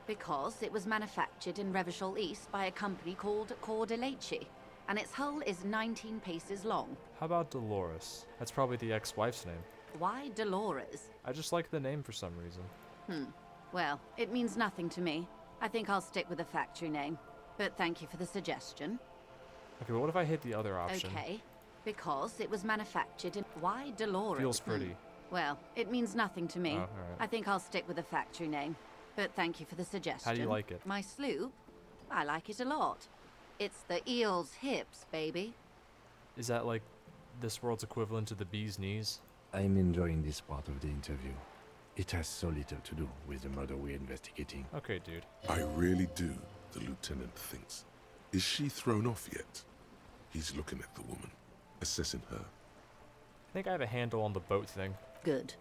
Because it was manufactured in Revachol East by a company called Cor de Leyte, and its hull is 19 paces long. How about Dolores? That's probably the ex-wife's name. Why Dolores? I just like the name for some reason. Well, it means nothing to me. I think I'll stick with the factory name. But thank you for the suggestion. Okay, but what if I hit the other option? Okay. Because it was manufactured in... Why Dolores? Feels pretty. Well, it means nothing to me. Oh, alright. I think I'll stick with the factory name. But thank you for the suggestion. How do you like it? My sloop? I like it a lot. It's the eel's hips, baby. Is that like this world's equivalent to the bee's knees? I'm enjoying this part of the interview. It has so little to do with the murder we're investigating. Okay, dude. I really do, the lieutenant thinks. Is she thrown off yet? He's looking at the woman, assessing her. I think I have a handle on the boat thing. Good.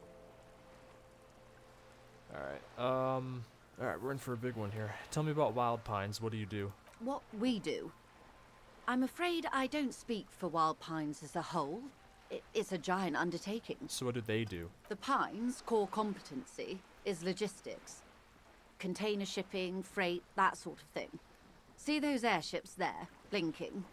Alright, we're in for a big one here. Tell me about Wild Pines. What do you do? What we do. I'm afraid I don't speak for Wild Pines as a whole. It's a giant undertaking. So what do they do? The Pines' core competency is logistics. Container shipping, freight, that sort of thing. See those airships there, blinking?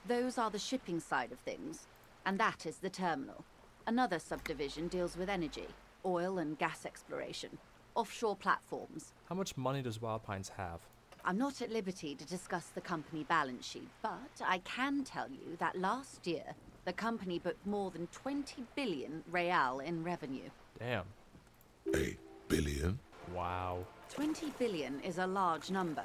Those are the shipping side of things, and that is the terminal. Another subdivision deals with energy, oil and gas exploration, offshore platforms. How much money does Wild Pines have? I'm not at liberty to discuss the company balance sheet, but I can tell you that last year, the company booked more than 20 billion real in revenue. Damn. A billion? Wow. 20 billion is a large number,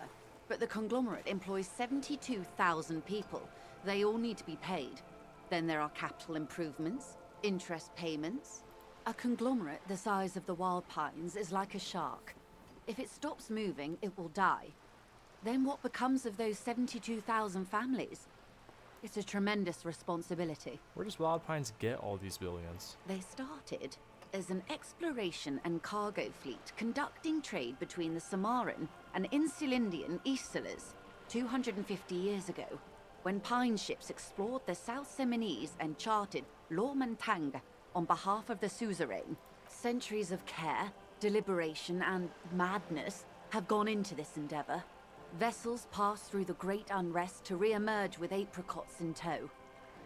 but the conglomerate employs 72,000 people. They all need to be paid. Then there are capital improvements, interest payments. A conglomerate the size of the Wild Pines is like a shark. If it stops moving, it will die. Then what becomes of those 72,000 families? It's a tremendous responsibility. Where does Wild Pines get all these billions? They started as an exploration and cargo fleet conducting trade between the Samaran and Insulindian Isolas 250 years ago, when pine ships explored the South Seminese and charted Lomantang on behalf of the suzerain. Centuries of care, deliberation, and madness have gone into this endeavor. Vessels pass through the Great Unrest to re-emerge with apricots in tow.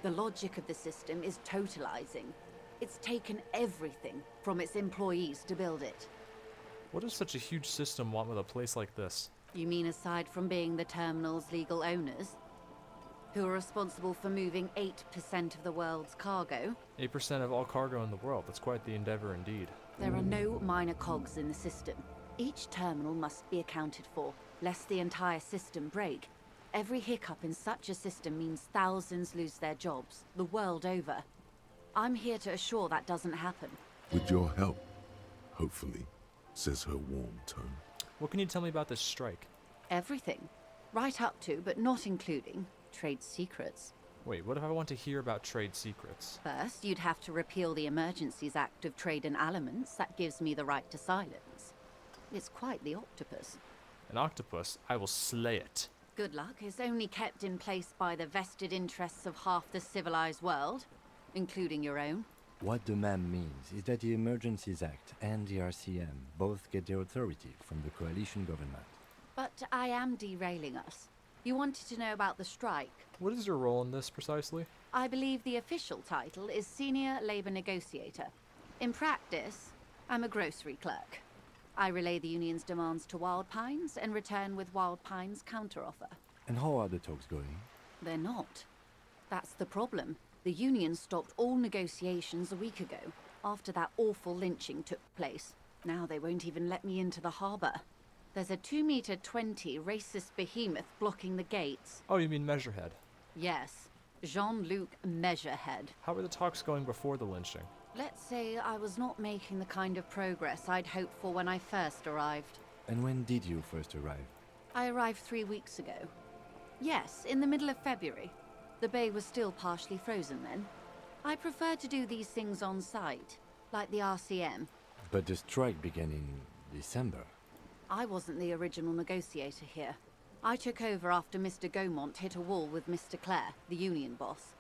The logic of the system is totalizing. It's taken everything from its employees to build it. What does such a huge system want with a place like this? You mean aside from being the terminal's legal owners? Who are responsible for moving 8% of the world's cargo? 8% of all cargo in the world. That's quite the endeavor indeed. There are no minor cogs in the system. Each terminal must be accounted for, lest the entire system break. Every hiccup in such a system means thousands lose their jobs, the world over. I'm here to assure that doesn't happen. With your help, hopefully, says her warm tone. What can you tell me about this strike? Everything. Right up to, but not including, trade secrets. Wait, what if I want to hear about trade secrets? First, you'd have to repeal the Emergencies Act of Trade in Aliments that gives me the right to silence. It's quite the octopus. An octopus? I will slay it. Good luck is only kept in place by the vested interests of half the civilized world, including your own. What the ma'am means is that the Emergencies Act and the RCM both get their authority from the coalition government. But I am derailing us. You wanted to know about the strike. What is your role in this precisely? I believe the official title is Senior Labor Negotiator. In practice, I'm a grocery clerk. I relay the union's demands to Wild Pines and return with Wild Pines' counteroffer. And how are the talks going? They're not. That's the problem. The union stopped all negotiations a week ago, after that awful lynching took place. Now they won't even let me into the harbor. There's a 2-meter 20 racist behemoth blocking the gates. Oh, you mean Measurehead. Yes, Jean-Luc Measurehead. How were the talks going before the lynching? Let's say I was not making the kind of progress I'd hoped for when I first arrived. And when did you first arrive? I arrived 3 weeks ago. Yes, in the middle of February. The bay was still partially frozen then. I prefer to do these things on site, like the RCM. But the strike began in December. I wasn't the original negotiator here. I took over after Mr. Gaumont hit a wall with Mr. Clare, the union boss.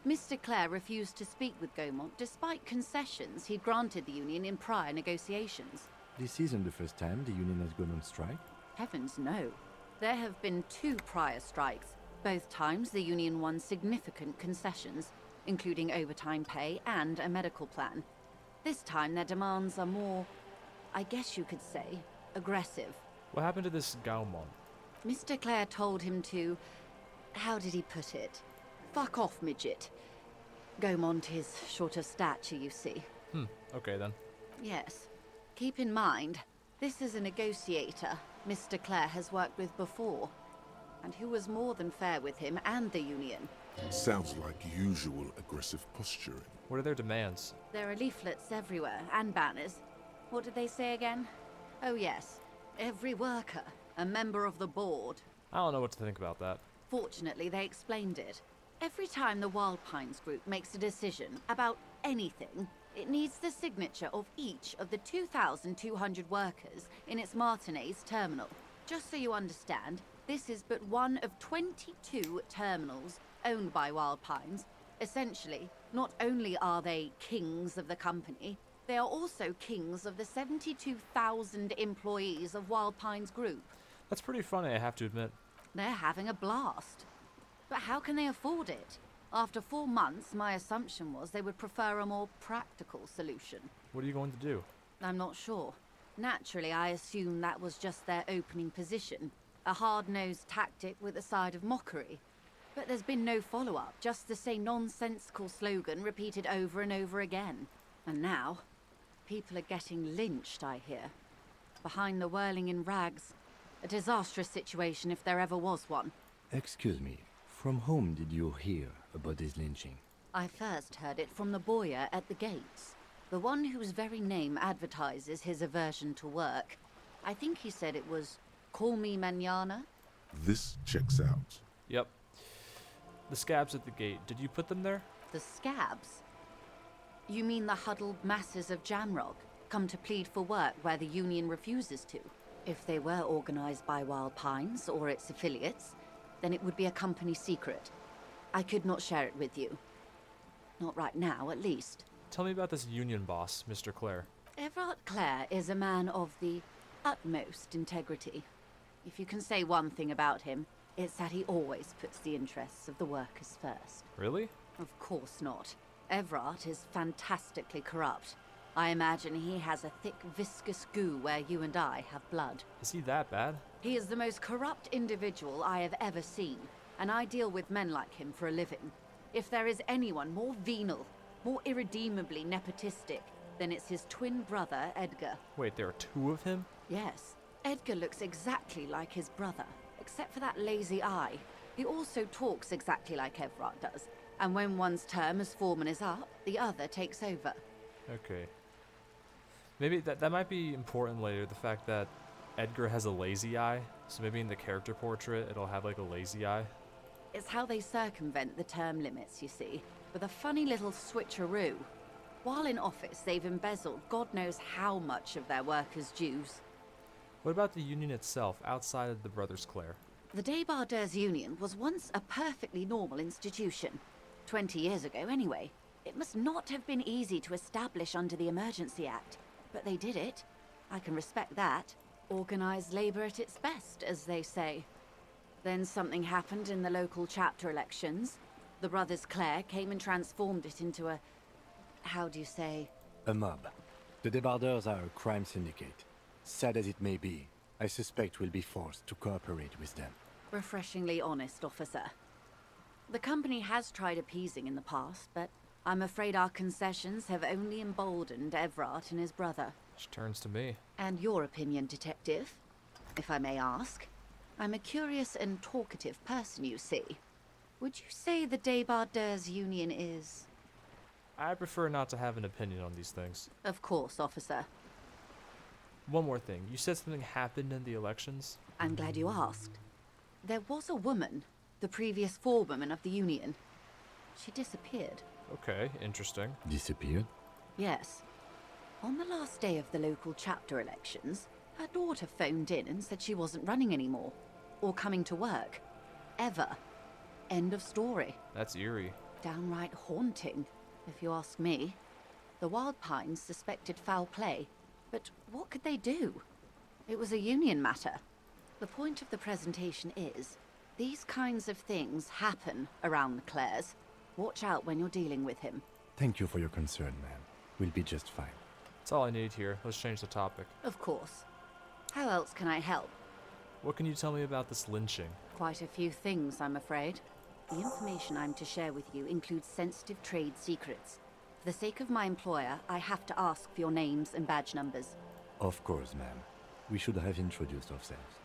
Mr. Clare refused to speak with Gaumont despite concessions he'd granted the union in prior negotiations. This isn't the first time the union has gone on strike. Heavens no. There have been 2 prior strikes. Both times the union won significant concessions, including overtime pay and a medical plan. This time their demands are more, I guess you could say, aggressive. What happened to this Gaumont? Mr. Clare told him to... how did he put it? Fuck off, midget. Gaumont is short of stature, you see. Okay then. Yes. Keep in mind, this is a negotiator Mr. Clare has worked with before, and who was more than fair with him and the Union. Sounds like usual aggressive posturing. What are their demands? There are leaflets everywhere, and banners. What did they say again? Oh yes, every worker, a member of the board. I don't know what to think about that. Fortunately, they explained it. Every time the Wild Pines group makes a decision about anything, it needs the signature of each of the 2,200 workers in its Martinez terminal. Just so you understand, this is but one of 22 terminals owned by Wild Pines. Essentially, not only are they kings of the company, they are also kings of the 72,000 employees of Wild Pines Group. That's pretty funny, I have to admit. They're having a blast. But how can they afford it? After 4 months, my assumption was they would prefer a more practical solution. What are you going to do? I'm not sure. Naturally, I assume that was just their opening position. A hard-nosed tactic with a side of mockery. But there's been no follow-up, just the same nonsensical slogan repeated over and over again. And now, people are getting lynched, I hear. Behind the whirling in rags. A disastrous situation if there ever was one. Excuse me, from whom did you hear about this lynching? I first heard it from the boyer at the gates. The one whose very name advertises his aversion to work. I think he said it was, "Call me mañana." This checks out. Yep. The scabs at the gate, did you put them there? The scabs? You mean the huddled masses of Jamrog, come to plead for work where the Union refuses to? If they were organized by Wild Pines or its affiliates, then it would be a company secret. I could not share it with you. Not right now, at least. Tell me about this Union boss, Mr. Clare. Everard Clare is a man of the utmost integrity. If you can say one thing about him, it's that he always puts the interests of the workers first. Really? Of course not. Everard is fantastically corrupt. I imagine he has a thick, viscous goo where you and I have blood. Is he that bad? He is the most corrupt individual I have ever seen, and I deal with men like him for a living. If there is anyone more venal, more irredeemably nepotistic, then it's his twin brother, Edgar. Wait, there are two of him? Yes. Edgar looks exactly like his brother, except for that lazy eye. He also talks exactly like Everard does, and when one's term as foreman is up, the other takes over. Okay. Maybe that might be important later, the fact that Edgar has a lazy eye, so maybe in the character portrait it'll have like a lazy eye. It's how they circumvent the term limits, you see, with a funny little switcheroo. While in office, they've embezzled God knows how much of their workers' dues. What about the Union itself, outside of the Brothers Clare? The Debardeurs Union was once a perfectly normal institution. 20 years ago, anyway. It must not have been easy to establish under the Emergency Act, but they did it. I can respect that. Organized labor at its best, as they say. Then something happened in the local chapter elections. The Brothers Clare came and transformed it into a... how do you say? A mob. The Debardeurs are a crime syndicate. Sad as it may be, I suspect we'll be forced to cooperate with them. Refreshingly honest, officer. The company has tried appeasing in the past, but I'm afraid our concessions have only emboldened Everard and his brother. Which turns to me. And your opinion, detective, if I may ask? I'm a curious and talkative person, you see. Would you say the Debardeurs Union is... I prefer not to have an opinion on these things. Of course, officer. One more thing. You said something happened in the elections? I'm glad you asked. There was a woman, the previous forewoman of the Union. She disappeared. Okay, interesting. Disappeared? Yes. On the last day of the local chapter elections, her daughter phoned in and said she wasn't running anymore. Or coming to work. Ever. End of story. That's eerie. Downright haunting, if you ask me. The Wild Pines suspected foul play, but what could they do? It was a union matter. The point of the presentation is, these kinds of things happen around the Clares. Watch out when you're dealing with him. Thank you for your concern, ma'am. We'll be just fine. That's all I need here. Let's change the topic. Of course. How else can I help? What can you tell me about this lynching? Quite a few things, I'm afraid. The information I'm to share with you includes sensitive trade secrets. For the sake of my employer, I have to ask for your names and badge numbers. Of course, ma'am. We should have introduced ourselves.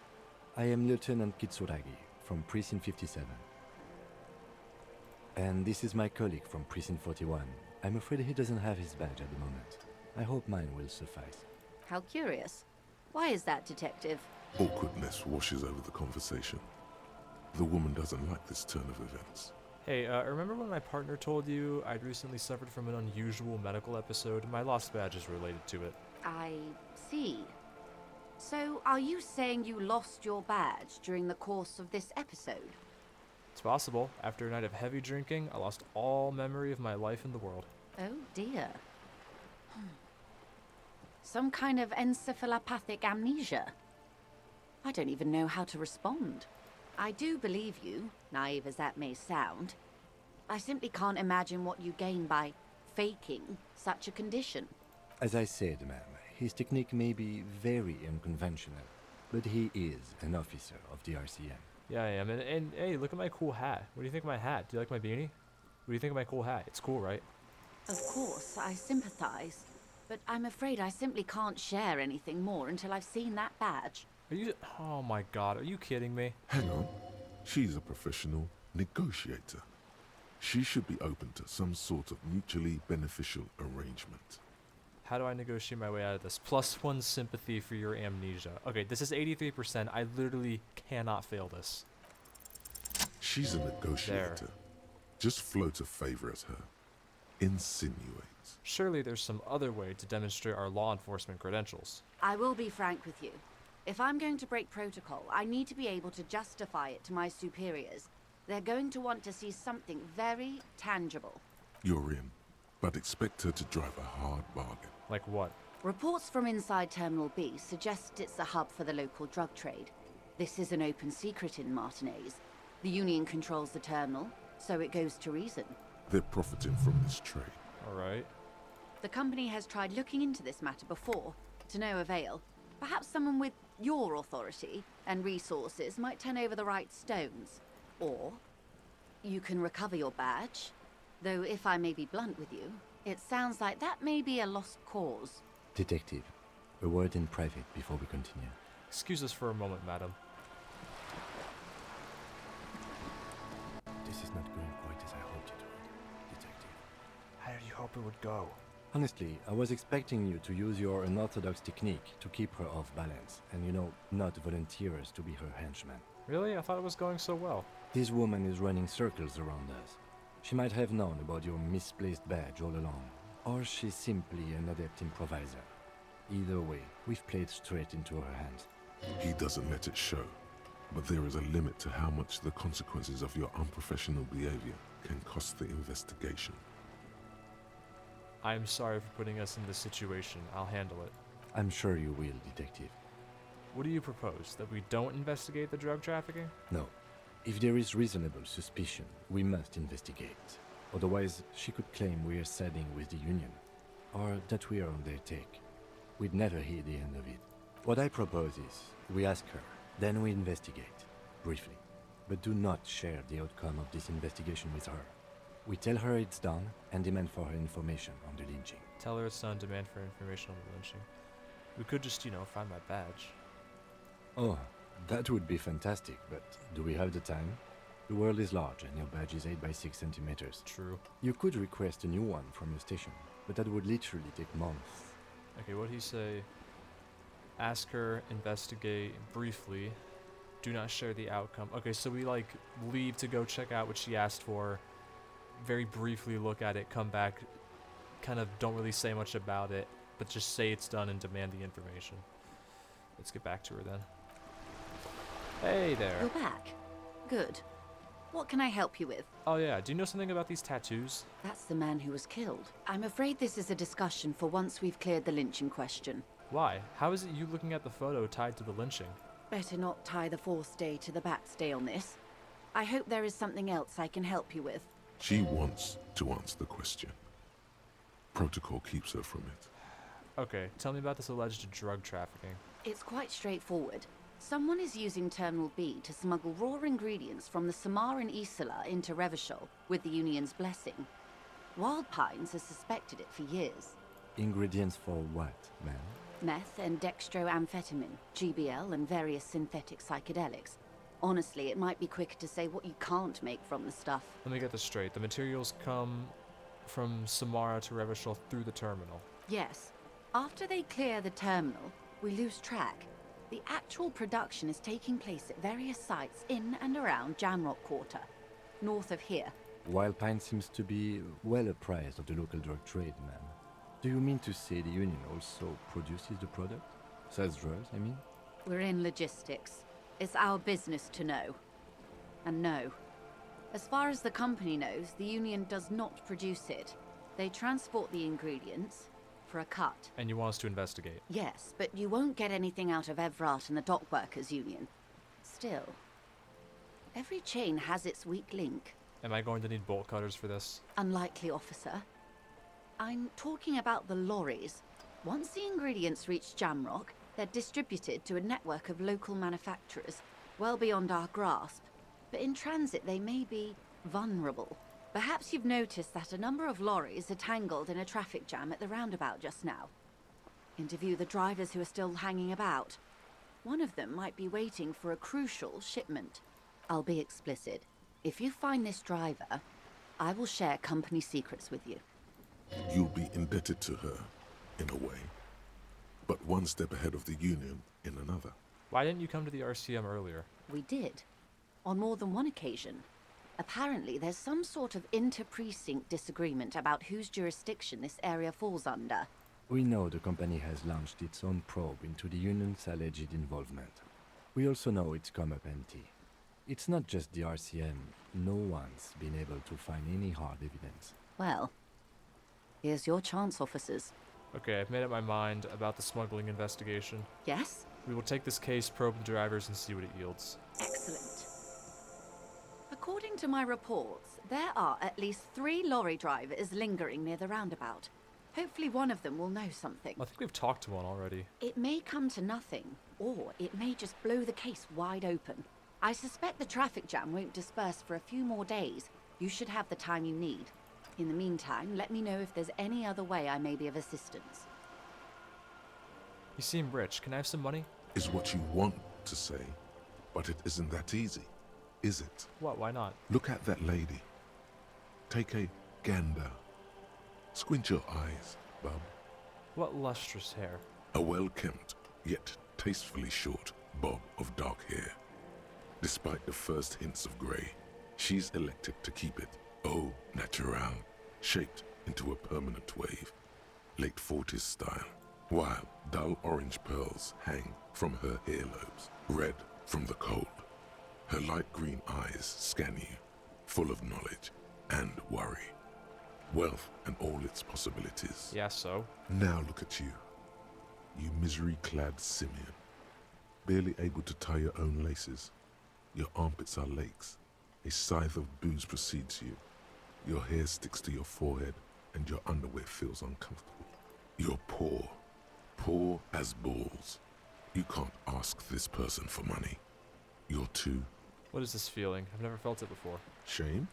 I am Lieutenant Kitsuragi from Precinct 57. And this is my colleague from Precinct 41. I'm afraid he doesn't have his badge at the moment. I hope mine will suffice. How curious. Why is that, Detective? Awkwardness washes over the conversation. The woman doesn't like this turn of events. Hey, remember when my partner told you I'd recently suffered from an unusual medical episode? My lost badge is related to it. I see. So, are you saying you lost your badge during the course of this episode? It's possible. After a night of heavy drinking, I lost all memory of my life in the world. Oh dear. Some kind of encephalopathic amnesia. I don't even know how to respond. I do believe you, naive as that may sound. I simply can't imagine what you gain by faking such a condition. As I said, ma'am, his technique may be very unconventional, but he is an officer of the RCM. Yeah, I am. And hey, look at my cool hat. What do you think of my hat? Do you like my beanie? What do you think of my cool hat? It's cool, right? Of course, I sympathize. But I'm afraid I simply can't share anything more until I've seen that badge. Are you... Oh my god, are you kidding me? Hang on. She's a professional negotiator. She should be open to some sort of mutually beneficial arrangement. How do I negotiate my way out of this? +1 sympathy for your amnesia. Okay, this is 83%. I literally cannot fail this. She's a negotiator. There. Just float a favor at her. Insinuates. Surely there's some other way to demonstrate our law enforcement credentials. I will be frank with you. If I'm going to break protocol, I need to be able to justify it to my superiors. They're going to want to see something very tangible. You're in, but expect her to drive a hard bargain. Like what? Reports from inside Terminal B suggest it's a hub for the local drug trade. This is an open secret in Martinez. The Union controls the terminal, so it goes to reason. They're profiting from this trade. Alright. The company has tried looking into this matter before, to no avail. Perhaps someone with your authority and resources might turn over the right stones. Or you can recover your badge. Though if I may be blunt with you, it sounds like that may be a lost cause. Detective, a word in private before we continue. Excuse us for a moment, madam. This is not going quite as I hoped it would, Detective. How did you hope it would go? Honestly, I was expecting you to use your unorthodox technique to keep her off balance, and not volunteer us to be her henchman. Really? I thought it was going so well. This woman is running circles around us. She might have known about your misplaced badge all along, or she's simply an adept improviser. Either way, we've played straight into her hands. He doesn't let it show, but there is a limit to how much the consequences of your unprofessional behavior can cost the investigation. I'm sorry for putting us in this situation. I'll handle it. I'm sure you will, Detective. What do you propose? That we don't investigate the drug trafficking? No. If there is reasonable suspicion, we must investigate. Otherwise, she could claim we are siding with the Union, or that we are on their take. We'd never hear the end of it. What I propose is, we ask her, then we investigate, briefly. But do not share the outcome of this investigation with her. We tell her it's done, and demand for her information on the lynching. Tell her it's on demand for information on the lynching. We could just, find my badge. Oh, that would be fantastic, but do we have the time? The world is large, and your badge is 8 by 6 centimeters. True. You could request a new one from your station, but that would literally take months. Okay, what'd he say? Ask her, investigate, briefly. Do not share the outcome. Okay, so we, leave to go check out what she asked for. Very briefly look at it, come back, kind of don't really say much about it, but just say it's done and demand the information. Let's get back to her then. Hey there. You're back. Good. What can I help you with? Oh yeah, do you know something about these tattoos? That's the man who was killed. I'm afraid this is a discussion for once we've cleared the lynching question. Why? How is it you looking at the photo tied to the lynching? Better not tie the fourth day to the backstay on this. I hope there is something else I can help you with. She wants to answer the question. Protocol keeps her from it. Okay, tell me about this alleged drug trafficking. It's quite straightforward. Someone is using Terminal B to smuggle raw ingredients from the Samar and Isola into Revachol with the Union's blessing. Wild Pines has suspected it for years. Ingredients for what, ma'am? Meth and dextroamphetamine, GBL, and various synthetic psychedelics. Honestly, it might be quicker to say what you can't make from the stuff. Let me get this straight. The materials come from Samara to Revachol through the terminal. Yes. After they clear the terminal, we lose track. The actual production is taking place at various sites in and around Jamrock Quarter, north of here. Wild Pine seems to be well apprised of the local drug trade, ma'am. Do you mean to say the Union also produces the product? Sells drugs, I mean? We're in logistics. It's our business to know. And no. As far as the company knows, the Union does not produce it. They transport the ingredients for a cut. And you want us to investigate? Yes, but you won't get anything out of Evrat and the Dock Workers Union. Still, every chain has its weak link. Am I going to need bolt cutters for this? Unlikely, officer. I'm talking about the lorries. Once the ingredients reach Jamrock, they're distributed to a network of local manufacturers, well beyond our grasp. But in transit, they may be vulnerable. Perhaps you've noticed that a number of lorries are tangled in a traffic jam at the roundabout just now. Interview the drivers who are still hanging about. One of them might be waiting for a crucial shipment. I'll be explicit. If you find this driver, I will share company secrets with you. You'll be indebted to her, in a way. But one step ahead of the Union in another. Why didn't you come to the RCM earlier? We did. On more than one occasion. Apparently, there's some sort of inter-precinct disagreement about whose jurisdiction this area falls under. We know the company has launched its own probe into the Union's alleged involvement. We also know it's come up empty. It's not just the RCM. No one's been able to find any hard evidence. Well, here's your chance, officers. Okay, I've made up my mind about the smuggling investigation. Yes? We will take this case, probe the drivers, and see what it yields. Excellent. According to my reports, there are at least 3 lorry drivers lingering near the roundabout. Hopefully one of them will know something. I think we've talked to one already. It may come to nothing, or it may just blow the case wide open. I suspect the traffic jam won't disperse for a few more days. You should have the time you need. In the meantime, let me know if there's any other way I may be of assistance. You seem rich. Can I have some money? Is what you want to say, but it isn't that easy, is it? What? Why not? Look at that lady. Take a gander. Squint your eyes, bub. What lustrous hair. A well-kempt, yet tastefully short bob of dark hair. Despite the first hints of grey, she's elected to keep it au naturel, shaped into a permanent wave, late 40s style, while dull orange pearls hang from her earlobes, red from the cold. Her light green eyes scan you, full of knowledge and worry. Wealth and all its possibilities. Yeah, so? Now look at you, you misery-clad simian, barely able to tie your own laces. Your armpits are lakes. A scythe of booze precedes you. Your hair sticks to your forehead, and your underwear feels uncomfortable. You're poor. Poor as balls. You can't ask this person for money. You're too... What is this feeling? I've never felt it before. Shame?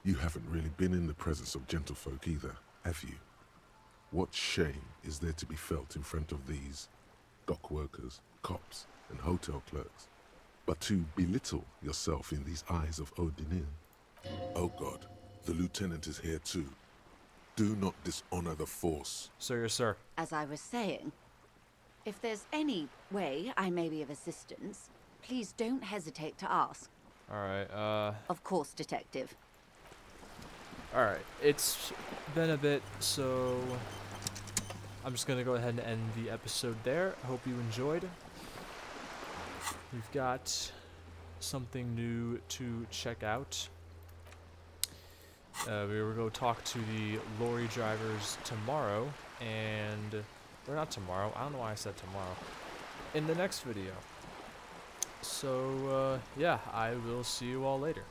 You haven't really been in the presence of gentlefolk either, have you? What shame is there to be felt in front of these dock workers, cops, and hotel clerks? But to belittle yourself in these eyes of Odinil. Oh God, the lieutenant is here too. Do not dishonor the force. Sir, yes, sir. As I was saying, if there's any way I may be of assistance, please don't hesitate to ask. Alright, Of course, Detective. Alright, it's been a bit, so I'm just gonna go ahead and end the episode there. I hope you enjoyed. We've got something new to check out. We will go talk to the lorry drivers tomorrow, and... or not tomorrow, I don't know why I said tomorrow. In the next video. So, yeah, I will see you all later.